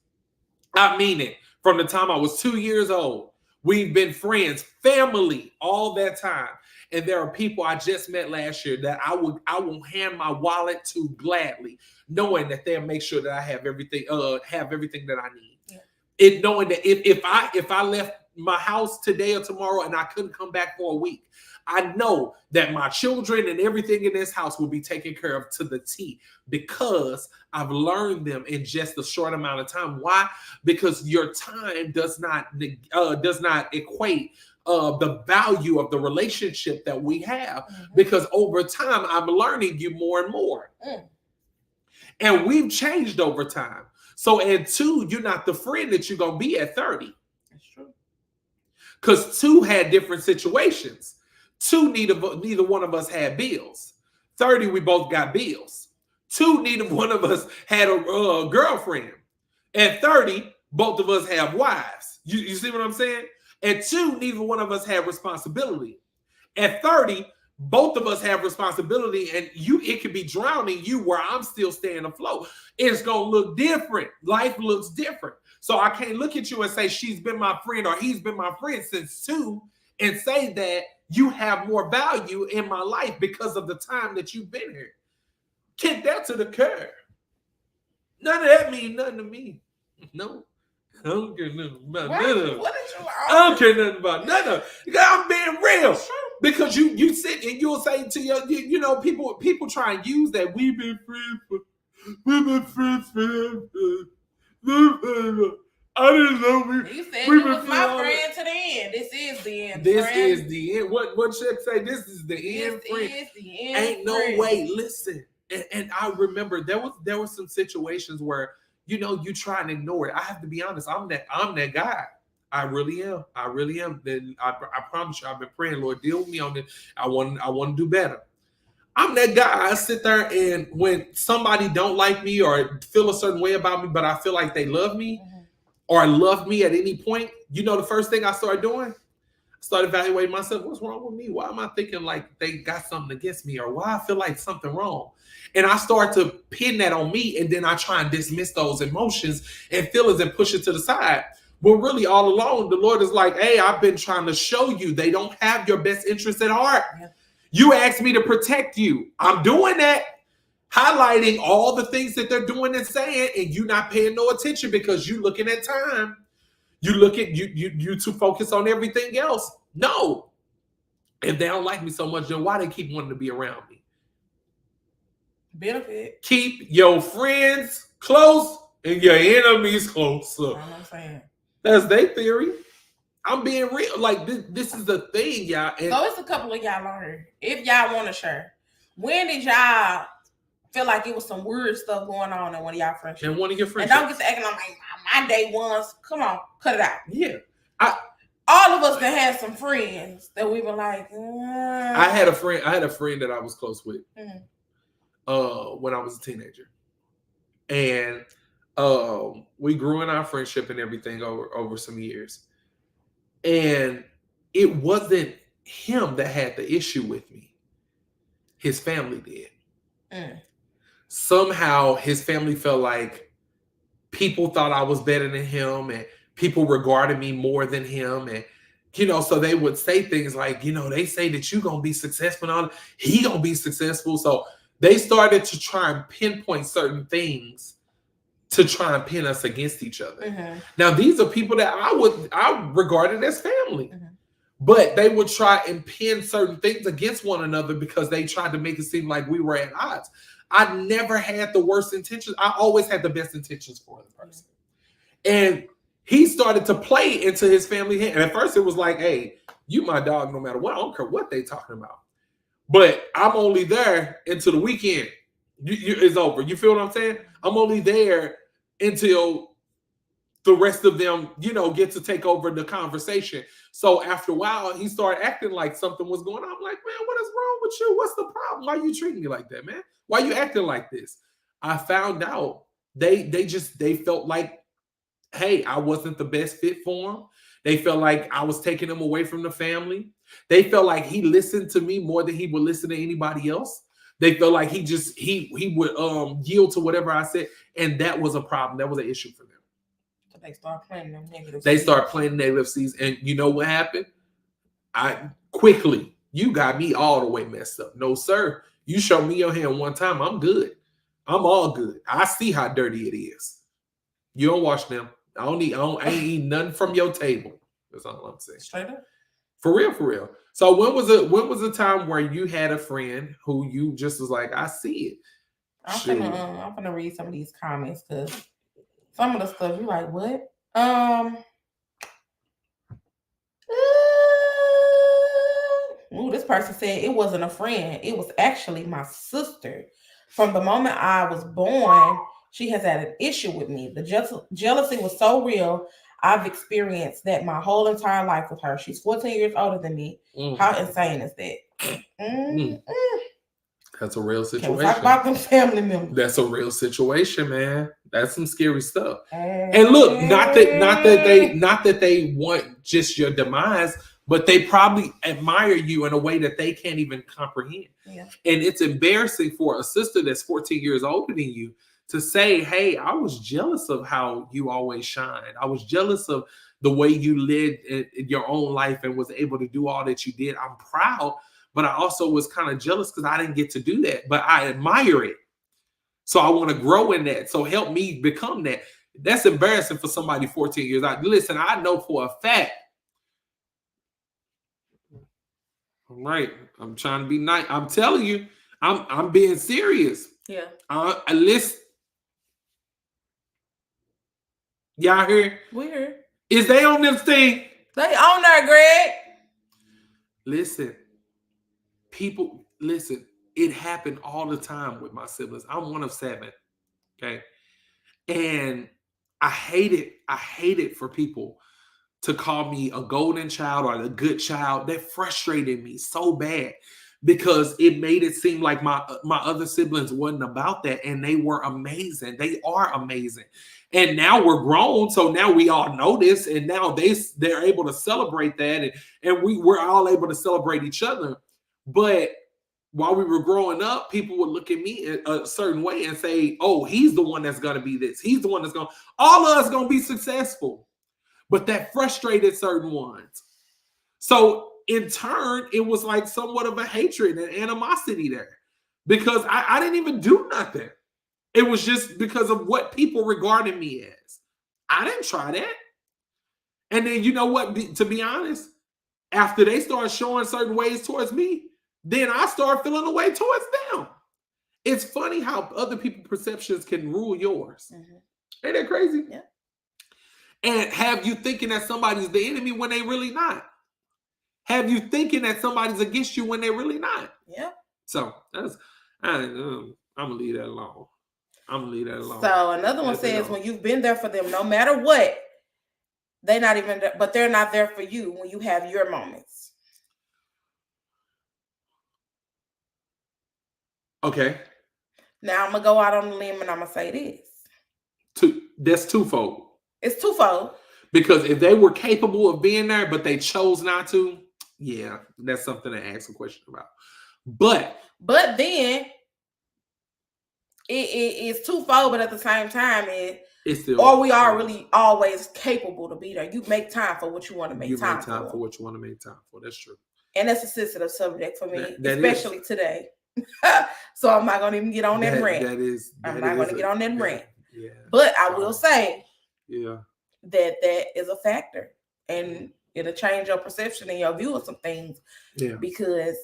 I mean it. From the time I was 2 years old, we've been friends, family, all that time. And there are people I just met last year that I will hand my wallet to gladly, knowing that they'll make sure that I have everything that I need. Yeah. It knowing that if I left my house today or tomorrow and I couldn't come back for a week, I know that my children and everything in this house will be taken care of to the T, because I've learned them in just a short amount of time. Why? Because your time does not equate the value of the relationship that we have. Because over time, I'm learning you more and more. And we've changed over time. So, and two, you're not the friend that you're going to be at 30. That's true. Because two had different situations. Two, neither one of us had bills. 30, we both got bills. Two, neither one of us had a girlfriend. At 30, both of us have wives. You see what I'm saying? At two, neither one of us had responsibility. At 30, both of us have responsibility, and it could be drowning you where I'm still staying afloat. It's going to look different. Life looks different. So I can't look at you and say she's been my friend or he's been my friend since 2 and say that you have more value in my life because of the time that you've been here. Kick that to the curb. None of that means nothing to me. No. I don't care nothing about What? none of it. What is you? I don't care nothing about none of it. I'm being real. Because you sit and you'll say to your, people try and use that. We've been friends forever. I didn't know You said you was my friend to the end. This is the end. This is the end. What should say? This is the end, friend. This is the end. Ain't no way. Listen, and I remember there was some situations where you try and ignore it. I have to be honest. I'm that guy. I really am. Then I promise you, I've been praying, Lord, deal with me on this. I want to do better. I'm that guy. I sit there, and when somebody don't like me or feel a certain way about me, but I feel like they love me or love me at any point, the first thing I started doing, I started evaluating myself. What's wrong with me? Why am I thinking like they got something against me, or why I feel like something wrong? And I start to pin that on me, and then I try and dismiss those emotions and feelings and push it to the side. Well, really, all along, the Lord is like, hey, I've been trying to show you they don't have your best interest at heart. Yeah. You asked me to protect you. I'm doing that, highlighting all the things that they're doing and saying, and you not paying no attention because you looking at time. You look at you too focused on everything else. No. If they don't like me so much, then why they keep wanting to be around me? Benefit. Keep your friends close and your enemies closer. That's what I'm saying. That's their theory. I'm being real. Like, this is the thing, y'all. And so it's a couple of y'all on here. If y'all want to share, when did y'all feel like it was some weird stuff going on in one of y'all friendships? And one of your friends. And don't get to acting like my day ones. Come on, cut it out. Yeah. All of us that had some friends that we were like. I had a friend that I was close with when I was a teenager. And we grew in our friendship and everything over some years. And it wasn't him that had the issue with me. His family did. Somehow his family felt like people thought I was better than him and people regarded me more than him. And, so they would say things like, they say that you're going to be successful. He going to be successful. So they started to try and pinpoint certain things to try and pin us against each other. Now, these are people that I regarded as family, but they would try and pin certain things against one another because they tried to make it seem like we were at odds. I never had the worst intentions. I always had the best intentions for the person. And he started to play into his family hand. And at first it was like, hey, you my dog no matter what. I don't care what they talking about. But I'm only there until the weekend. It's over. You feel what I'm saying? I'm only there until the rest of them, get to take over the conversation. So after a while, he started acting like something was going on. I'm like, man, what is wrong with you? What's the problem? Why are you treating me like that, man? Why are you acting like this? I found out they felt like, hey, I wasn't the best fit for him. They felt like I was taking him away from the family. They felt like he listened to me more than he would listen to anybody else. They felt like he would yield to whatever I said, and that was a problem. That was an issue for them. So they start playing them negative. They start playing negative seeds, and you know what happened? You got me all the way messed up. No, sir. You show me your hand one time, I'm good. I'm all good. I see how dirty it is. You don't watch them. I ain't eating nothing from your table. That's all I'm saying. Straight up. For real. So when was a time where you had a friend who you just was like, I see it? I'm gonna read some of these comments because some of the stuff you're like, what? This person said it wasn't a friend. It was actually my sister. From the moment I was born, she has had an issue with me. The jealousy was so real. I've experienced that my whole entire life with her. She's 14 years older than me. How insane is that? That's a real situation. Can we talk about them family members? That's a real situation, man. That's some scary stuff. And look, not that they want just your demise, but they probably admire you in a way that they can't even comprehend. Yeah. And it's embarrassing for a sister that's 14 years older than you to say, hey, I was jealous of how you always shine. I was jealous of the way you lived in your own life and was able to do all that you did. I'm proud, but I also was kind of jealous because I didn't get to do that. But I admire it. So I want to grow in that. So help me become that. That's embarrassing for somebody 14 years old. Listen, I know for a fact. All right, I'm trying to be nice. I'm telling you, I'm being serious. Yeah. Listen. Y'all hear? We hear. Is they on this thing? They on there, Greg. Listen. People, listen. It happened all the time with my siblings. I'm one of 7. Okay. And I hate it. I hate it for people to call me a golden child or a good child. That frustrated me so bad because it made it seem like my other siblings wasn't about that, and they were amazing. They are amazing. And now we're grown, so now we all know this, and now they're able to celebrate that, and we're all able to celebrate each other. But while we were growing up, people would look at me a certain way and say, oh, he's the one that's going to be this. He's the one that's going to, all of us going to be successful. But that frustrated certain ones. So in turn, it was like somewhat of a hatred and animosity there because I didn't even do nothing. It was just because of what people regarded me as. I didn't try that. And then you know what, to be honest, after they started showing certain ways towards me, then I start feeling a way towards them. It's funny how other people's perceptions can rule yours. Mm-hmm. Ain't that crazy? Yeah. And have you thinking that somebody's the enemy when they really not? Have you thinking that somebody's against you when they're really not? Yeah. So I'm gonna leave that alone. So another one says when you've been there for them, no matter what, they're not even there, but they're not there for you when you have your moments. Okay. Now I'm gonna go out on the limb and I'm gonna say this. That's twofold. It's twofold. Because if they were capable of being there, but they chose not to, yeah, that's something to ask a question about. But then it's twofold, but at the same time, it's still. Or we are really always capable to be there. You make time for what you want to make time for. You make time for what you want to make time for. That's true. And that's a sensitive subject for me, especially today. So I'm not gonna even get on that rant. I'm not gonna get on that rant. Yeah. But I will say, yeah, that is a factor, and it'll change your perception and your view of some things. Yeah. Because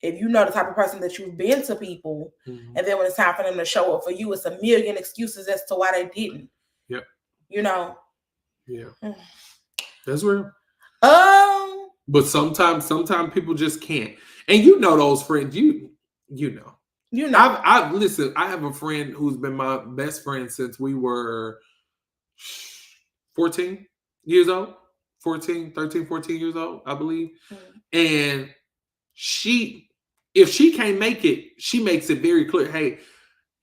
if you know the type of person that you've been to people, mm-hmm. and then when it's time for them to show up for you, it's a million excuses as to why they didn't. Yep. You know. Yeah. That's real. But sometimes people just can't, and you know those friends. You know. I've listen. I have a friend who's been my best friend since we were 14 years old. 13, 14 years old, I believe. Mm-hmm. And if she can't make it, she makes it very clear. Hey,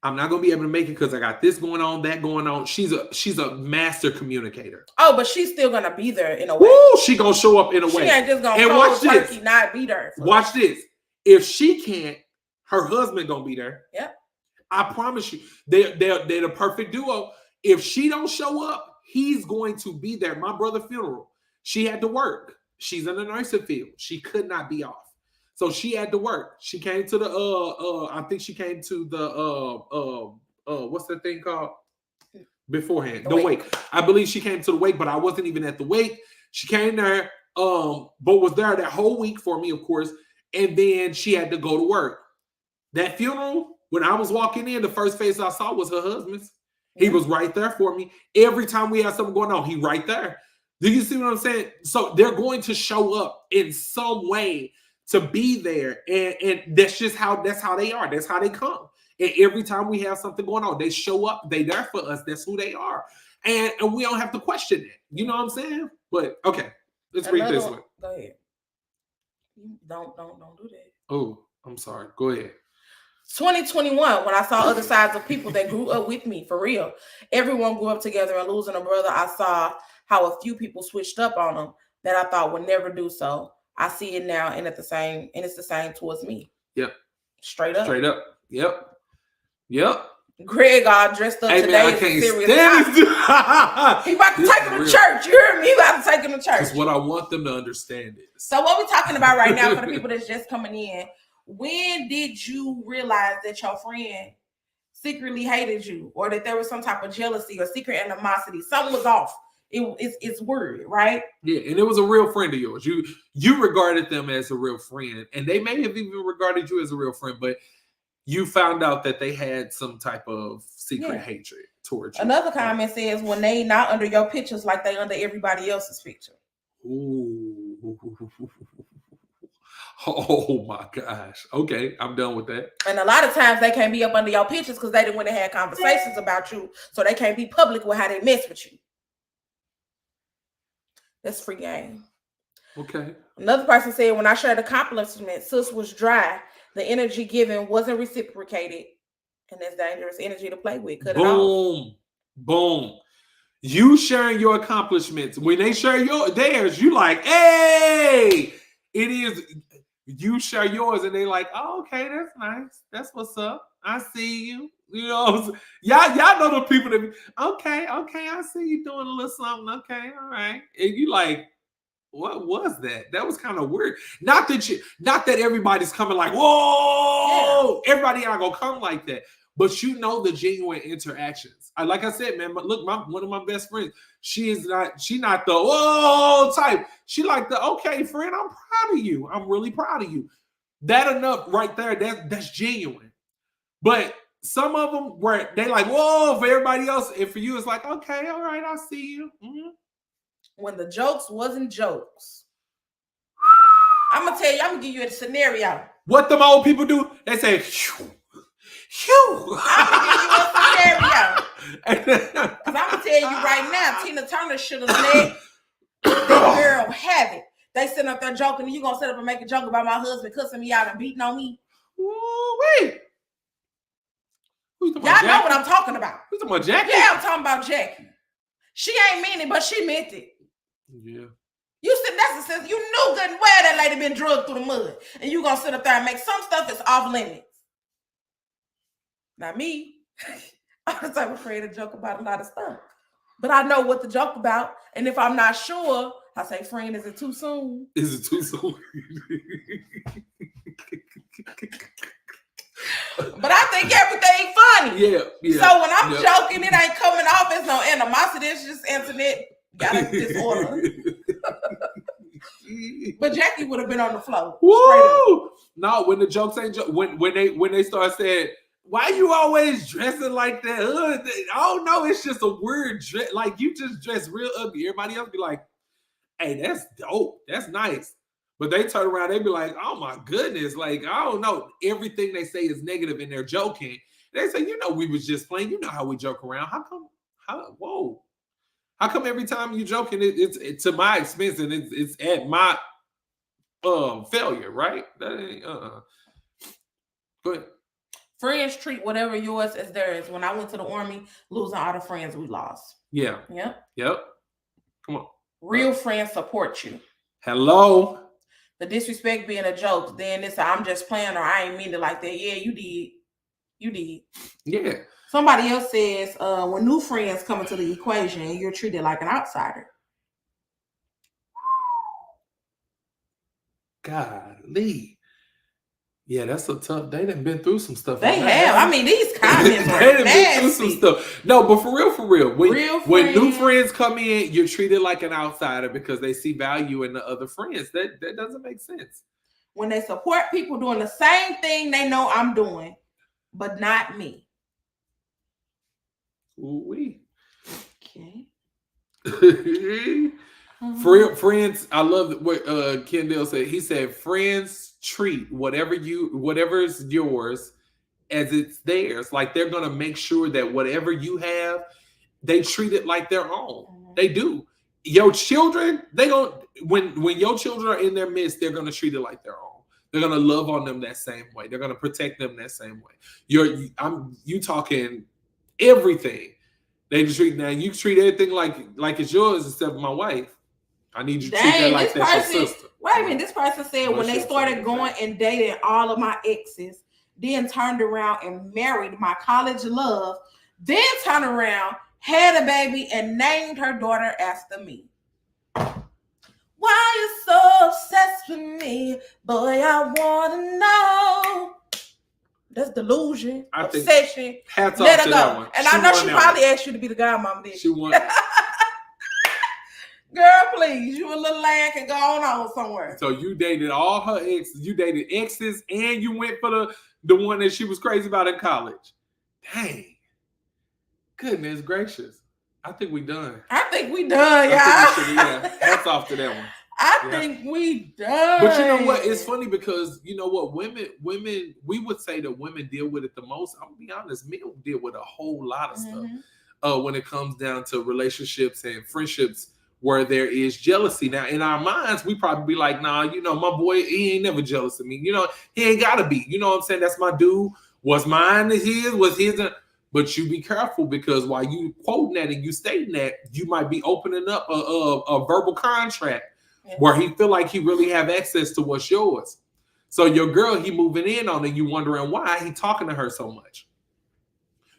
I'm not gonna be able to make it because I got this going on, that going on. She's a master communicator. Oh, but she's still gonna be there in a way. Woo, she gonna show up in a way. She ain't just gonna cold turkey not be there. Watch this. If she can't, her husband gonna be there. Yep. I promise you, they're the perfect duo. If she don't show up, he's going to be there. My brother's funeral. She had to work. She's in the nursing field. She could not be off. So she had to work. She came to the I think she came to the what's that thing called? Beforehand. The wake. I believe she came to the wake, but I wasn't even at the wake. She came there, but was there that whole week for me, of course. And then she had to go to work. That funeral, when I was walking in, the first face I saw was her husband's. He was right there for me. Every time we had something going on, he right there. Do you see what I'm saying? So they're going to show up in some way to be there. And that's how they are. That's how they come. And every time we have something going on, they show up. They there for us. That's who they are. And we don't have to question it. You know what I'm saying? But okay, let's read this one. Go ahead. Don't do that. Oh, I'm sorry. Go ahead. 2021, when I saw other sides of people that grew up with me, for real. Everyone grew up together, and losing a brother, I saw how a few people switched up on them that I thought would never do so. I see it now, and it's the same towards me. Yep. Straight up. Yep. Greg all dressed up today. Man, I can't stand He about to take him to church. You heard me? He about to take him to church. That's what I want them to understand is. So what we're talking about right now, for the people that's just coming in, when did you realize that your friend secretly hated you, or that there was some type of jealousy or secret animosity. Something was off. It's weird, right? Yeah, and it was a real friend of yours. You regarded them as a real friend, and they may have even regarded you as a real friend, but you found out that they had some type of secret hatred towards you. Another comment says when they not under your pictures like they under everybody else's picture. Ooh. Oh my gosh. Okay, I'm done with that. And a lot of times they can't be up under your pictures because they didn't want to have conversations about you, so they can't be public with how they mess with you. That's free game. Okay. Another person said, when I shared a compliment, sis was dry. The energy given wasn't reciprocated. And that's dangerous energy to play with. Cut it off. Boom. You sharing your accomplishments. When they share theirs, you like, hey, it is. You share yours, and they like, oh, okay, that's nice. That's what's up. I see you. You know, y'all know the people that, okay, I see you doing a little something. Okay, all right. And you like, what was that? That was kind of weird. Not that everybody's coming like, whoa, everybody ain't gonna come like that. But you know the genuine interactions. Like I said, man, but look, one of my best friends, she not the whoa type. She like the, okay, friend, I'm proud of you. I'm really proud of you. That enough right there, that's genuine. But some of them where they like, whoa, for everybody else, and for you, it's like, okay, all right, I see you. Mm-hmm. When the jokes wasn't jokes. I'm gonna tell you, I'm gonna give you a scenario. What them old people do? They say, phew. I'm gonna give you a scenario. Because I'm gonna tell you right now, Tina Turner should have let that girl have it. They sitting up there joking, and you gonna sit up and make a joke about my husband cussing me out and beating on me. Wait. Y'all know what I'm talking about. Who's talking about Jackie? Yeah, I'm talking about Jackie. She ain't mean it, but she meant it. Yeah. You said that's a sense. You knew good and well that lady been drugged through the mud, and you gonna sit up there and make some stuff that's off limits. Not me. I'm the type of friend to joke about a lot of stuff, but I know what to joke about, and if I'm not sure, I say, "Friend, is it too soon?" Is it too soon? But I think everything funny. Yeah. So when I'm joking, it ain't coming off as no animosity. It's just internet got a disorder. But Jackie would have been on the floor. Woo! No, when the jokes ain't when they start saying, why you always dressing like that? Oh no, it's just a weird dress. Like you just dress real ugly. Everybody else be like, hey, that's dope. That's nice. But they turn around, they be like, oh my goodness. Like, I don't know. Everything they say is negative and they're joking. They say, you know, we was just playing. You know how we joke around. How come every time you joking, it's to my expense and it's at my failure, right? That ain't Go ahead. Friends treat whatever yours as theirs. When I went to the Army, losing all the friends we lost. Yeah. Yep. Come on. Real friends support you. Hello. The disrespect being a joke, then it's I'm just playing or I ain't mean it like that. Yeah, you did. You did. Yeah. Somebody else says when new friends come into the equation, you're treated like an outsider. Golly. Yeah, that's a tough. They done been through some stuff. They have. I mean, these comments are nasty. Been through some stuff. No, but for real. When new friends come in, you're treated like an outsider because they see value in the other friends. That doesn't make sense. When they support people doing the same thing they know I'm doing, but not me. Ooh-wee. Okay. Friends, I love what Kendall said. He said, friends treat whatever's yours as it's theirs. Like they're gonna make sure that whatever you have, they treat it like their own. Mm-hmm. They do. Your children, when your children are in their midst, they're gonna treat it like their own. They're gonna love on them that same way. They're gonna protect them that same way. You talking everything. They treat now. You treat everything like it's yours, except my wife. I need you to treat that like that's your sister. Wait a minute. This person said when they started going and dating all of my exes, then turned around and married my college love, then turned around, had a baby, and named her daughter after me. Why you so obsessed with me? Boy, I want to know. That's delusion, obsession. Hats Let off her to go. that one. And I know she probably asked you to be the godmama. She won. Girl, please, you a little lamb can go on somewhere. So you dated all her exes. You dated exes, and you went for the one that she was crazy about in college. Dang. Goodness gracious. I think we done. Y'all. Hats off to that one. I think we done. But you know what? It's funny because you know what? Women, we would say that women deal with it the most. I'm gonna be honest, men deal with a whole lot of stuff when it comes down to relationships and friendships where there is jealousy. Now, in our minds, we probably be like, nah, you know, my boy, he ain't never jealous of me. You know, he ain't gotta be. You know what I'm saying? That's my dude. What's mine is his, what's his. But you be careful because while you quoting that and you stating that, you might be opening up a verbal contract where he feel like he really have access to what's yours. So your girl, he moving in on it. You wondering why he talking to her so much.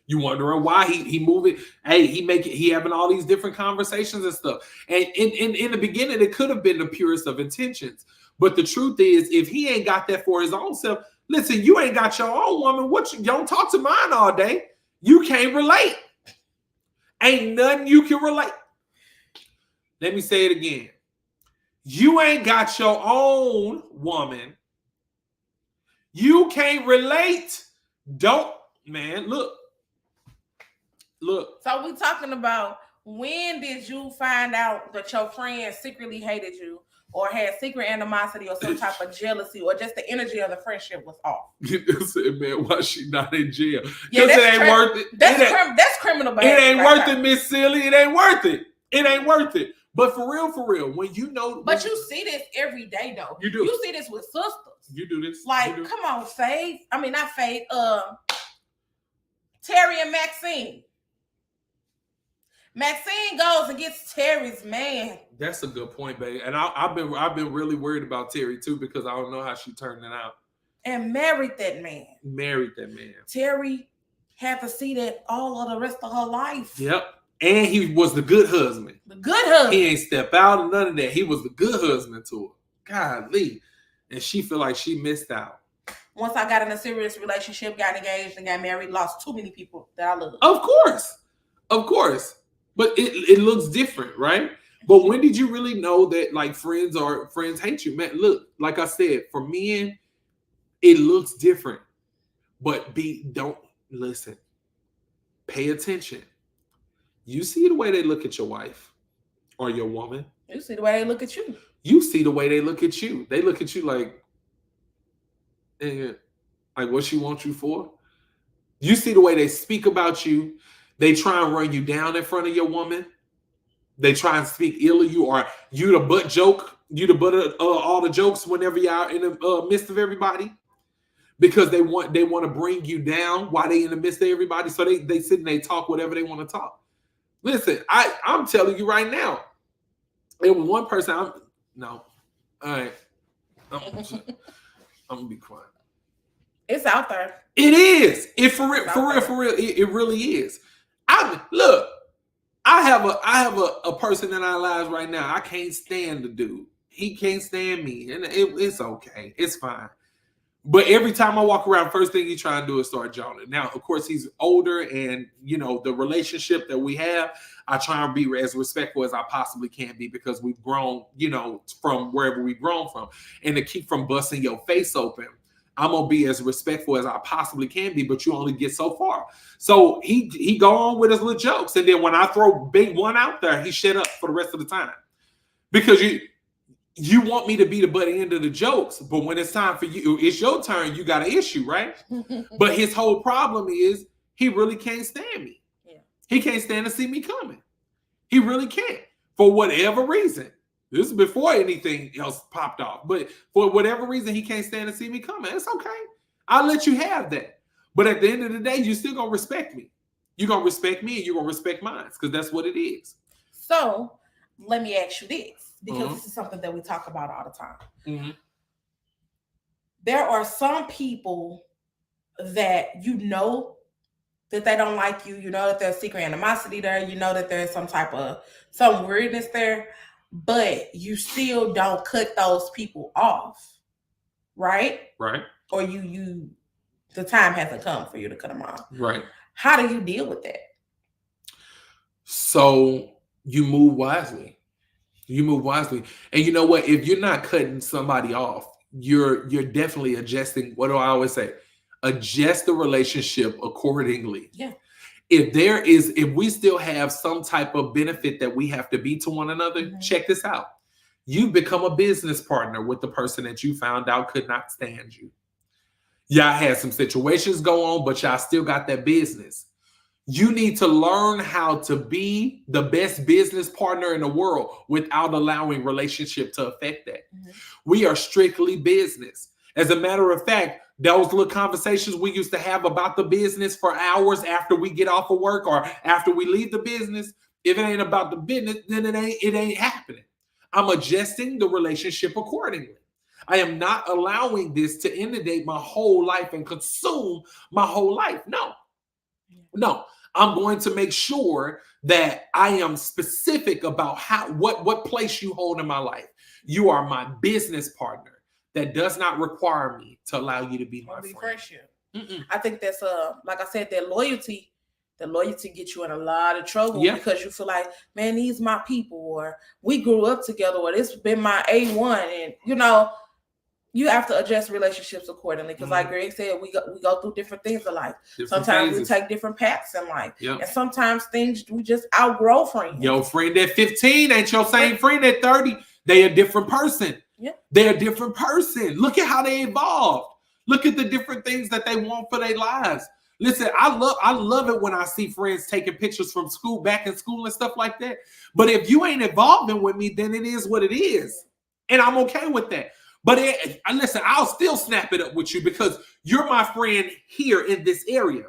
You wondering why he moving. Hey, he having all these different conversations and stuff. And in the beginning, it could have been the purest of intentions. But the truth is, if he ain't got that for his own self, listen, you ain't got your own woman. You don't talk to mine all day. You can't relate. Ain't nothing you can relate. Let me say it again. You ain't got your own woman. You can't relate. Man, look. So we talking about, when did you find out that your friend secretly hated you or had secret animosity or some type of jealousy or just the energy of the friendship was off? You said, man, why she not in jail? Yeah, it ain't worth it. That's criminal behavior. It ain't worth it, Miss Silly. It ain't worth it. It ain't worth it. But for real, when you know. But you see this every day, though. You do. You see this with sisters. You do this. Like, come on, Faith. I mean, not Faith. Terry and Maxine. Maxine goes and gets Terry's man. That's a good point, baby. And I've been really worried about Terry too because I don't know how she turned it out. And married that man. Terry had to see that all of the rest of her life. Yep. And he was the good husband. He ain't step out or none of that. He was the good husband to her. Golly. And she feel like she missed out. Once I got in a serious relationship, got engaged and got married, lost too many people that I love. Of course. But it looks different, right? But when did you really know that like friends hate you? Man, look, like I said, for men, it looks different. But don't listen. Pay attention. You see the way they look at your wife or your woman. You see the way they look at you. You see the way they look at you. They look at you like what she wants you for. You see the way they speak about you. They try and run you down in front of your woman. They try and speak ill of you, or you the butt joke. You the butt of all the jokes whenever y'all in the midst of everybody, because they want to bring you down while they in the midst of everybody. So they sit and they talk whatever they want to talk. Listen, I'm telling you right now. It was one person. All right. I'm gonna be quiet. It's out there. It is. For real. It really is. I have a person in our lives right now. I can't stand the dude. He can't stand me, and it's okay. It's fine. But every time I walk around, first thing he try and do is start joning. Now, of course, he's older, and the relationship that we have, I try and be as respectful as I possibly can be because we've grown, from wherever we've grown from, and to keep from busting your face open. I'm gonna be as respectful as I possibly can be, but you only get so far. So he go on with his little jokes, and then when I throw big one out there, he shut up for the rest of the time because you want me to be the butt end of the jokes, but when it's time for you, it's your turn. You got an issue, right? But his whole problem is he really can't stand me. Yeah. He can't stand to see me coming. He really can't for whatever reason. This is before anything else popped off. But for whatever reason, he can't stand to see me coming. It's okay. I'll let you have that. But at the end of the day, you're still going to respect me. You're going to respect me and you're going to respect mine because that's what it is. So let me ask you this, because this is something that we talk about all the time. Mm-hmm. There are some people that that they don't like you. You know that there's secret animosity there. You know that there's some weirdness there. But you still don't cut those people off, right? Right. Or you the time hasn't come for you to cut them off. Right. How do you deal with that? So you move wisely. You move wisely. And you know what? If you're not cutting somebody off, you're definitely adjusting. What do I always say? Adjust the relationship accordingly. Yeah. If we still have some type of benefit that we have to be to one another, check this out. You become a business partner with the person that you found out could not stand you. Y'all had some situations go on, but y'all still got that business. You need to learn how to be the best business partner in the world without allowing relationship to affect that. We are strictly business. As a matter of fact, those little conversations we used to have about the business for hours after we get off of work or after we leave the business, if it ain't about the business, then it ain't happening. I'm adjusting the relationship accordingly. I am not allowing this to inundate my whole life and consume my whole life. No, I'm going to make sure that I am specific about what place you hold in my life. You are my business partner. That does not require me to allow you to be my friend. I think that's like I said, that loyalty. The loyalty gets you in a lot of trouble because you feel like, man, these my people, or we grew up together, or this has been my A1, and you have to adjust relationships accordingly. Because like Greg said, we go through different things in life. Sometimes we take different paths in life. And sometimes things we just outgrow friends. Your friend at 15 ain't your same friend at 30. They a different person. They're a different person. Look at how they evolved. Look at the different things that they want for their lives. Listen, I love it when I see friends taking pictures from school, back in school and stuff like that. But if you ain't evolving with me, then it is what it is. And I'm okay with that. But listen, I'll still snap it up with you because you're my friend here in this area.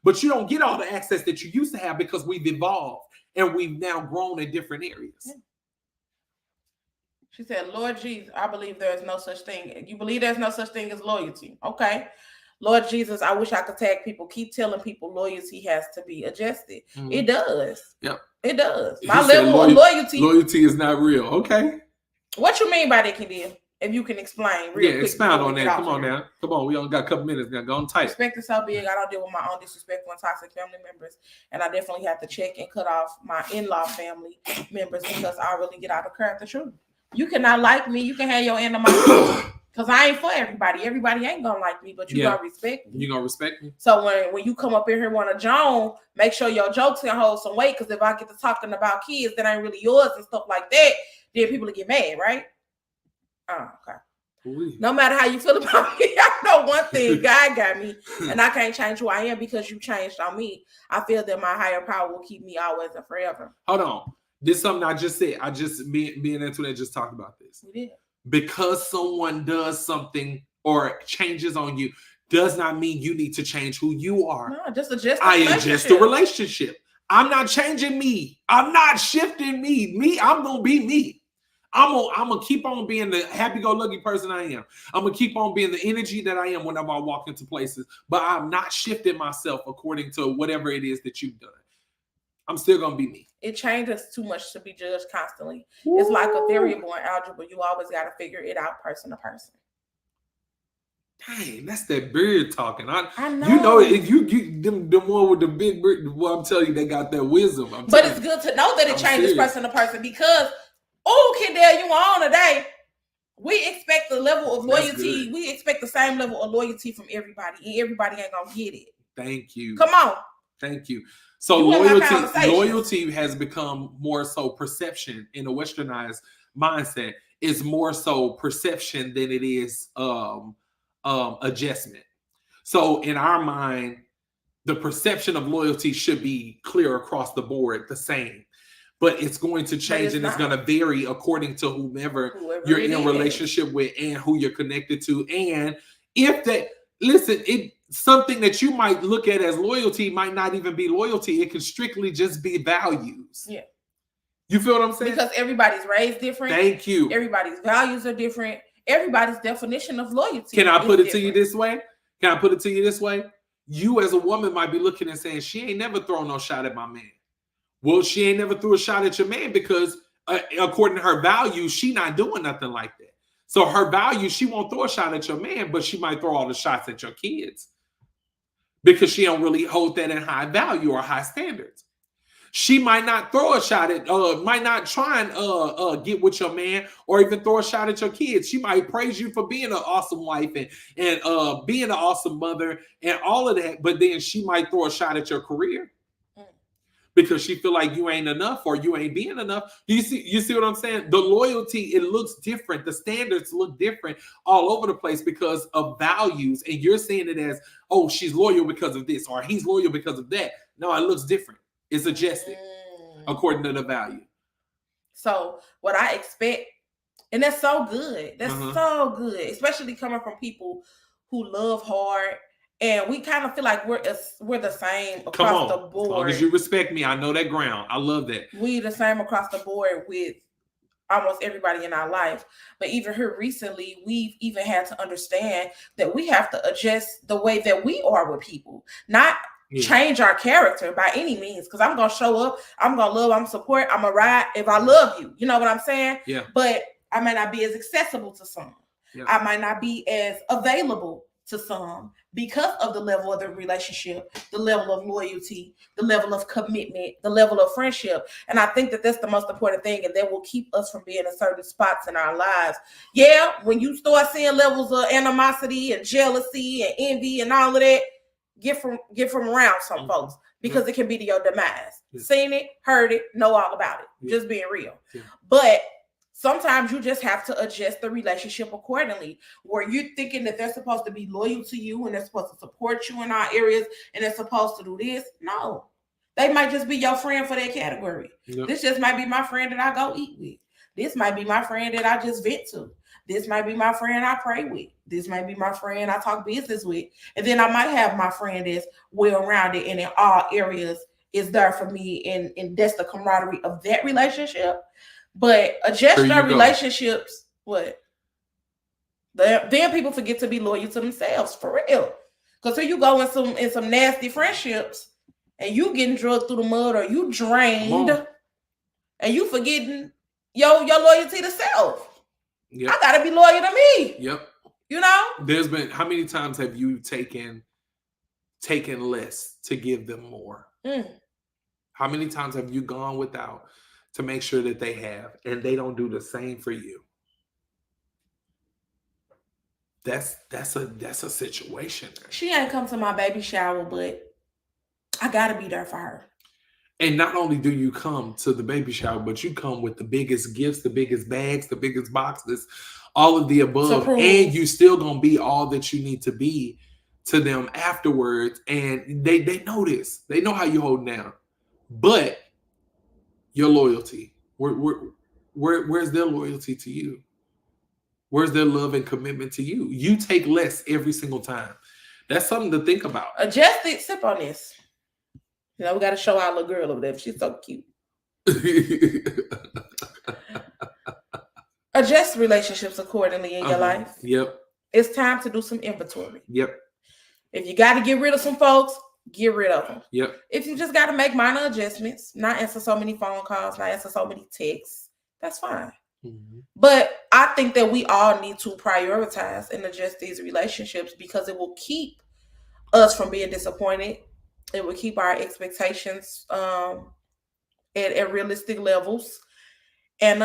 But you don't get all the access that you used to have because we've evolved and we've now grown in different areas. She said, Lord Jesus, I believe there is no such thing. You believe there's no such thing as loyalty. Okay. Lord Jesus, I wish I could tag people. Keep telling people loyalty has to be adjusted. It does. Yep. It does. My level of loyalty. Loyalty is not real. Okay. What you mean by that, Kadia? If you can explain real quick. Expound on that. Come on now. Come on. We only got a couple minutes now. Go on tight. Respect is so big. I don't deal with my own disrespectful and toxic family members. And I definitely have to check and cut off my in-law family members because I really get out of curve the truth. You cannot like me. You can have your end of my because I ain't for everybody. Everybody ain't gonna like me, but you gonna respect me. You gonna respect me. So when you come up in here want a Joan, make sure your jokes can hold some weight. Because if I get to talking about kids that ain't really yours and stuff like that, then people will get mad, right? Oh, okay. Ooh. No matter how you feel about me, I know one thing: God got me, and I can't change who I am because you changed on me. I feel that my higher power will keep me always and forever. Hold on. This is something I just said. Me and Antoinette just talked about this. We did. Because someone does something or changes on you does not mean you need to change who you are. No, just adjust the adjust the relationship. I'm not changing me. I'm not shifting me. I'm going to be me. I'm gonna keep on being the happy-go-lucky person I am. I'm going to keep on being the energy that I am whenever I walk into places. But I'm not shifting myself according to whatever it is that you've done. I'm still going to be me. It changes too much to be judged constantly. Ooh. It's like a variable in algebra. You always got to figure it out person to person. Dang, that's that beard talking. I know. You know, if you them one with the big beard, well, I'm telling you, they got that wisdom. But it's good to know that it changes person to person because, Kendall, you on today. We expect the level of loyalty. We expect the same level of loyalty from everybody, and everybody ain't going to get it. Thank you. Come on. Thank you. So loyalty has become more so perception in a westernized mindset. It's more so perception than it is adjustment. So in our mind, the perception of loyalty should be clear across the board, the same. But it's going to change and it's going to vary according to whomever you're in a relationship with and who you're connected to. And if that, listen, something that you might look at as loyalty might not even be loyalty. It can strictly just be values. Yeah. You feel what I'm saying? Because everybody's raised different. Thank you. Everybody's values are different. Everybody's definition of loyalty. Can I put it to you this way? You as a woman might be looking and saying, she ain't never thrown no shot at my man. Well, she ain't never threw a shot at your man because according to her values, she not doing nothing like that. So her values, she won't throw a shot at your man, but she might throw all the shots at your kids. because she don't really hold that in high value or high standards. She might not throw a shot at, might not try and get with your man or even throw a shot at your kids. She might praise you for being an awesome wife and being an awesome mother and all of that, but then she might throw a shot at your career because she feel like you ain't enough or you ain't being enough. You see what I'm saying? The loyalty, it looks different. The standards look different all over the place because of values, and you're seeing it as, oh, she's loyal because of this or he's loyal because of that. No, it looks different. It's adjusted according to the value. So what I expect, and that's so good. That's so good, especially coming from people who love hard, and we kind of feel like we're the same across the board. As long as you respect me, I know that ground. I love that. We the same across the board with almost everybody in our life. But even here recently, we've even had to understand that we have to adjust the way that we are with people, not change our character by any means, because I'm gonna show up, I'm gonna love, I'm support, I'm gonna ride if I love you. You know what I'm saying? Yeah. But I might not be as accessible to some. Yeah. I might not be as available to some because of the level of the relationship, the level of loyalty, the level of commitment, the level of friendship. And I think that that's the most important thing, and that will keep us from being in certain spots in our lives. Yeah, when you start seeing levels of animosity and jealousy and envy and all of that, get from around some folks, because it can be to your demise. Seen it, heard it, know all about it. Just being real. But sometimes you just have to adjust the relationship accordingly, where you're thinking that they're supposed to be loyal to you and they're supposed to support you in our areas and they're supposed to do this. No, they might just be your friend for that category. This just might be my friend that I go eat with. This might be my friend that I just vent to. This might be my friend I pray with. This might be my friend I talk business with. And then I might have my friend that's well-rounded and in all areas is there for me. And that's the camaraderie of that relationship. But adjust our relationships. What? Then people forget to be loyal to themselves, for real. Because here you go in some nasty friendships and you getting drugged through the mud or you drained and you forgetting your loyalty to self. Yep. I gotta be loyal to me. Yep. You know? There's been, how many times have you taken less to give them more? How many times have you gone without to make sure that they have, and they don't do the same for you? That's a situation. She ain't come to my baby shower, but I gotta be there for her. And not only do you come to the baby shower, but you come with the biggest gifts, the biggest bags, the biggest boxes, all of the above. And you still gonna be all that you need to be to them afterwards. And they know this. They know how you hold down. But your loyalty, where's their loyalty to you? Where's their love and commitment to you? You take less every single time. That's something to think about. Adjust it. Sip on this. You know, we got to show our little girl over there. She's so cute. Adjust relationships accordingly in your life. Yep. It's time to do some inventory. Yep. If you got to get rid of some folks, get rid of them. Yep. If you just got to make minor adjustments, not answer so many phone calls, not answer so many texts, that's fine. Mm-hmm. But I think that we all need to prioritize and adjust these relationships, because it will keep us from being disappointed. It will keep our expectations at realistic levels, and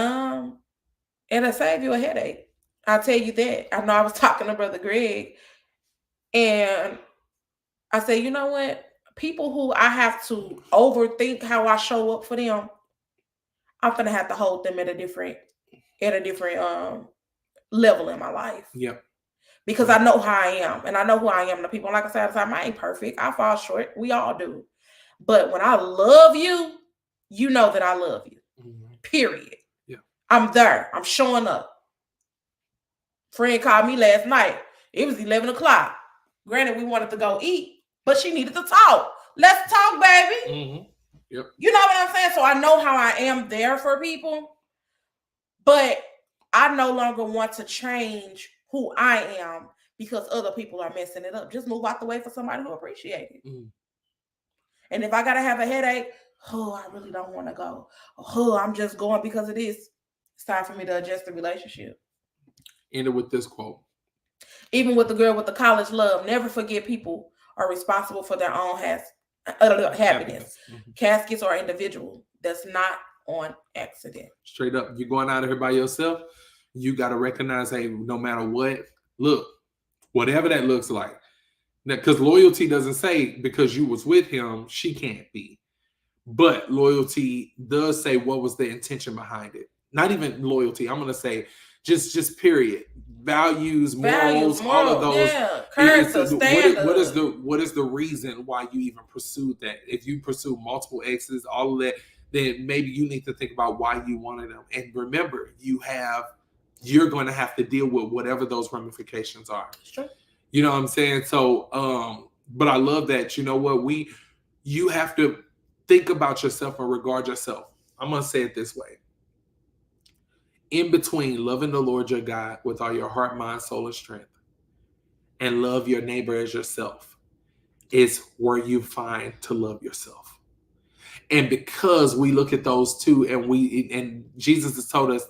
it'll save you a headache. I'll tell you that. I know I was talking to Brother Greg, and I said, you know what? People who I have to overthink how I show up for them, I'm gonna have to hold them at a different level in my life. Yep. Because I know how I am, and I know who I am. The people, like I said, I ain't perfect. I fall short. We all do. But when I love you, you know that I love you. Mm-hmm. Period. Yeah. I'm there. I'm showing up. Friend called me last night. It was 11 o'clock. Granted, we wanted to go eat, but she needed to talk. Let's talk, baby. Mm-hmm. Yep. You know what I'm saying? So I know how I am there for people, but I no longer want to change who I am because other people are messing it up. Just move out the way for somebody who appreciates it. Mm. And if I gotta have a headache, I really don't want to go. I'm just going because it is. It's time for me to adjust the relationship. End it with this quote. Even with the girl with the college love, never forget people are responsible for their own happiness. Mm-hmm. Caskets are individual. That's not on accident. Straight up. You're going out of here by yourself. You got to recognize, hey, no matter what, look, whatever that looks like. Because loyalty doesn't say because you was with him, she can't be. But loyalty does say what was the intention behind it. Not even loyalty. I'm going to say just period. Values, morals, all of those. Yeah. Character, standards. What is the reason why you even pursued that? If you pursue multiple exes, all of that, then maybe you need to think about why you wanted them. And remember, you're going to have to deal with whatever those ramifications are. Sure. You know what I'm saying? So, but I love that, you know what, you have to think about yourself and regard yourself. I'm going to say it this way. In between loving the Lord your God with all your heart, mind, soul, and strength, and love your neighbor as yourself, is where you find to love yourself. And because we look at those two, and Jesus has told us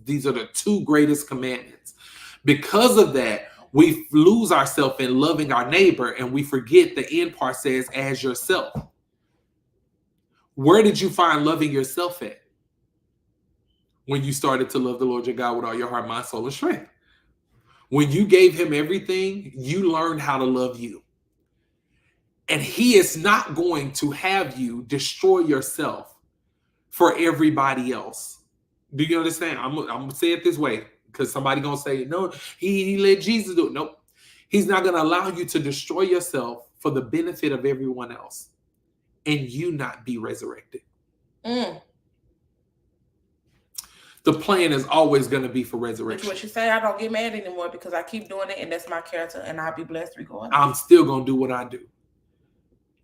these are the two greatest commandments. Because of that, we lose ourselves in loving our neighbor, and we forget the end part says, as yourself. Where did you find loving yourself at? When you started to love the Lord your God with all your heart, mind, soul, and strength. When you gave him everything, you learned how to love you. And he is not going to have you destroy yourself for everybody else. Do you understand? I'm going to say it this way, because somebody going to say, no, he let Jesus do it. Nope. He's not going to allow you to destroy yourself for the benefit of everyone else and you not be resurrected. The plan is always going to be for resurrection. Which what you say, I don't get mad anymore because I keep doing it and that's my character and I'll be blessed regardless. I'm still going to do what I do.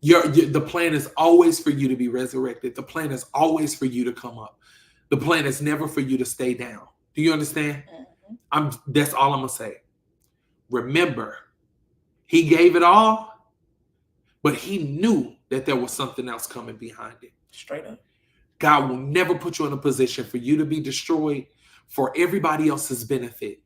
The plan is always for you to be resurrected. The plan is always for you to come up. The plan is never for you to stay down. Do you understand? Mm-hmm. That's all I'm going to say. Remember, he gave it all, but he knew that there was something else coming behind it. Straight up. God will never put you in a position for you to be destroyed for everybody else's benefit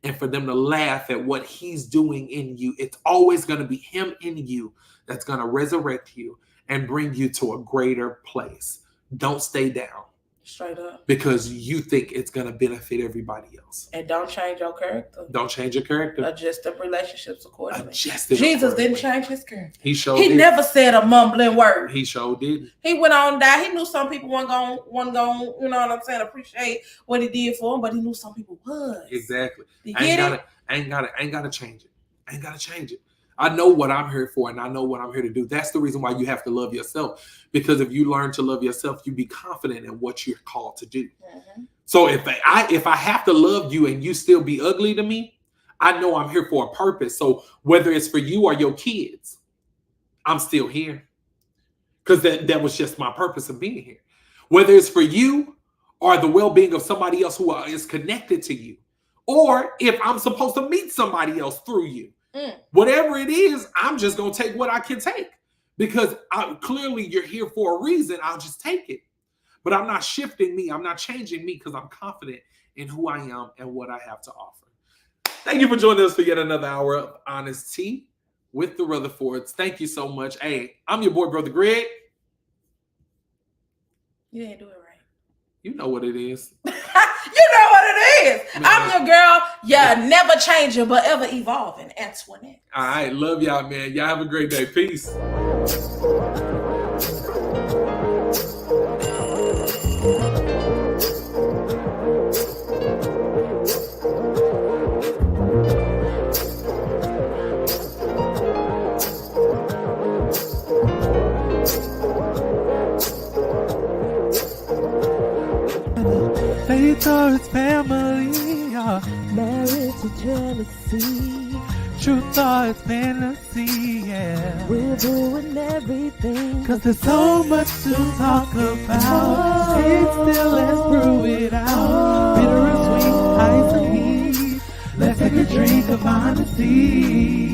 and for them to laugh at what he's doing in you. It's always going to be him in you that's going to resurrect you and bring you to a greater place. Don't stay down. Straight up. Because you think it's going to benefit everybody else. And don't change your character. Don't change your character. Adjust the relationships accordingly. Jesus didn't change his character. He never said a mumbling word. He sure did. He went on die. He knew some people weren't going, you know what I'm saying, appreciate what he did for him, but he knew some people would. Exactly. You I ain't gotta change it. I ain't gotta change it. I know what I'm here for and I know what I'm here to do. That's the reason why you have to love yourself. Because if you learn to love yourself, you be confident in what you're called to do. Mm-hmm. So if I have to love you and you still be ugly to me, I know I'm here for a purpose. So whether it's for you or your kids, I'm still here. Because that was just my purpose of being here. Whether it's for you or the well-being of somebody else who is connected to you. Or if I'm supposed to meet somebody else through you. Whatever it is, I'm just going to take what I can take because clearly you're here for a reason. I'll just take it. But I'm not shifting me. I'm not changing me because I'm confident in who I am and what I have to offer. Thank you for joining us for yet another hour of Honest Tea with the Rutherfords. Thank you so much. Hey, I'm your boy, Brother Greg. You didn't do it right. You know what it is. You know what it is. Man. I'm your girl. Yeah, never changing, but ever evolving. Antoinette. All right. Love y'all, man. Y'all have a great day. Peace. Faith or its family, marriage to jealousy, truth or its fantasy, yeah. We're doing everything, cause there's so much to talk about. Sit still, let's brew it out. Bitter and sweet, ice and heat. Let's take a drink of honesty.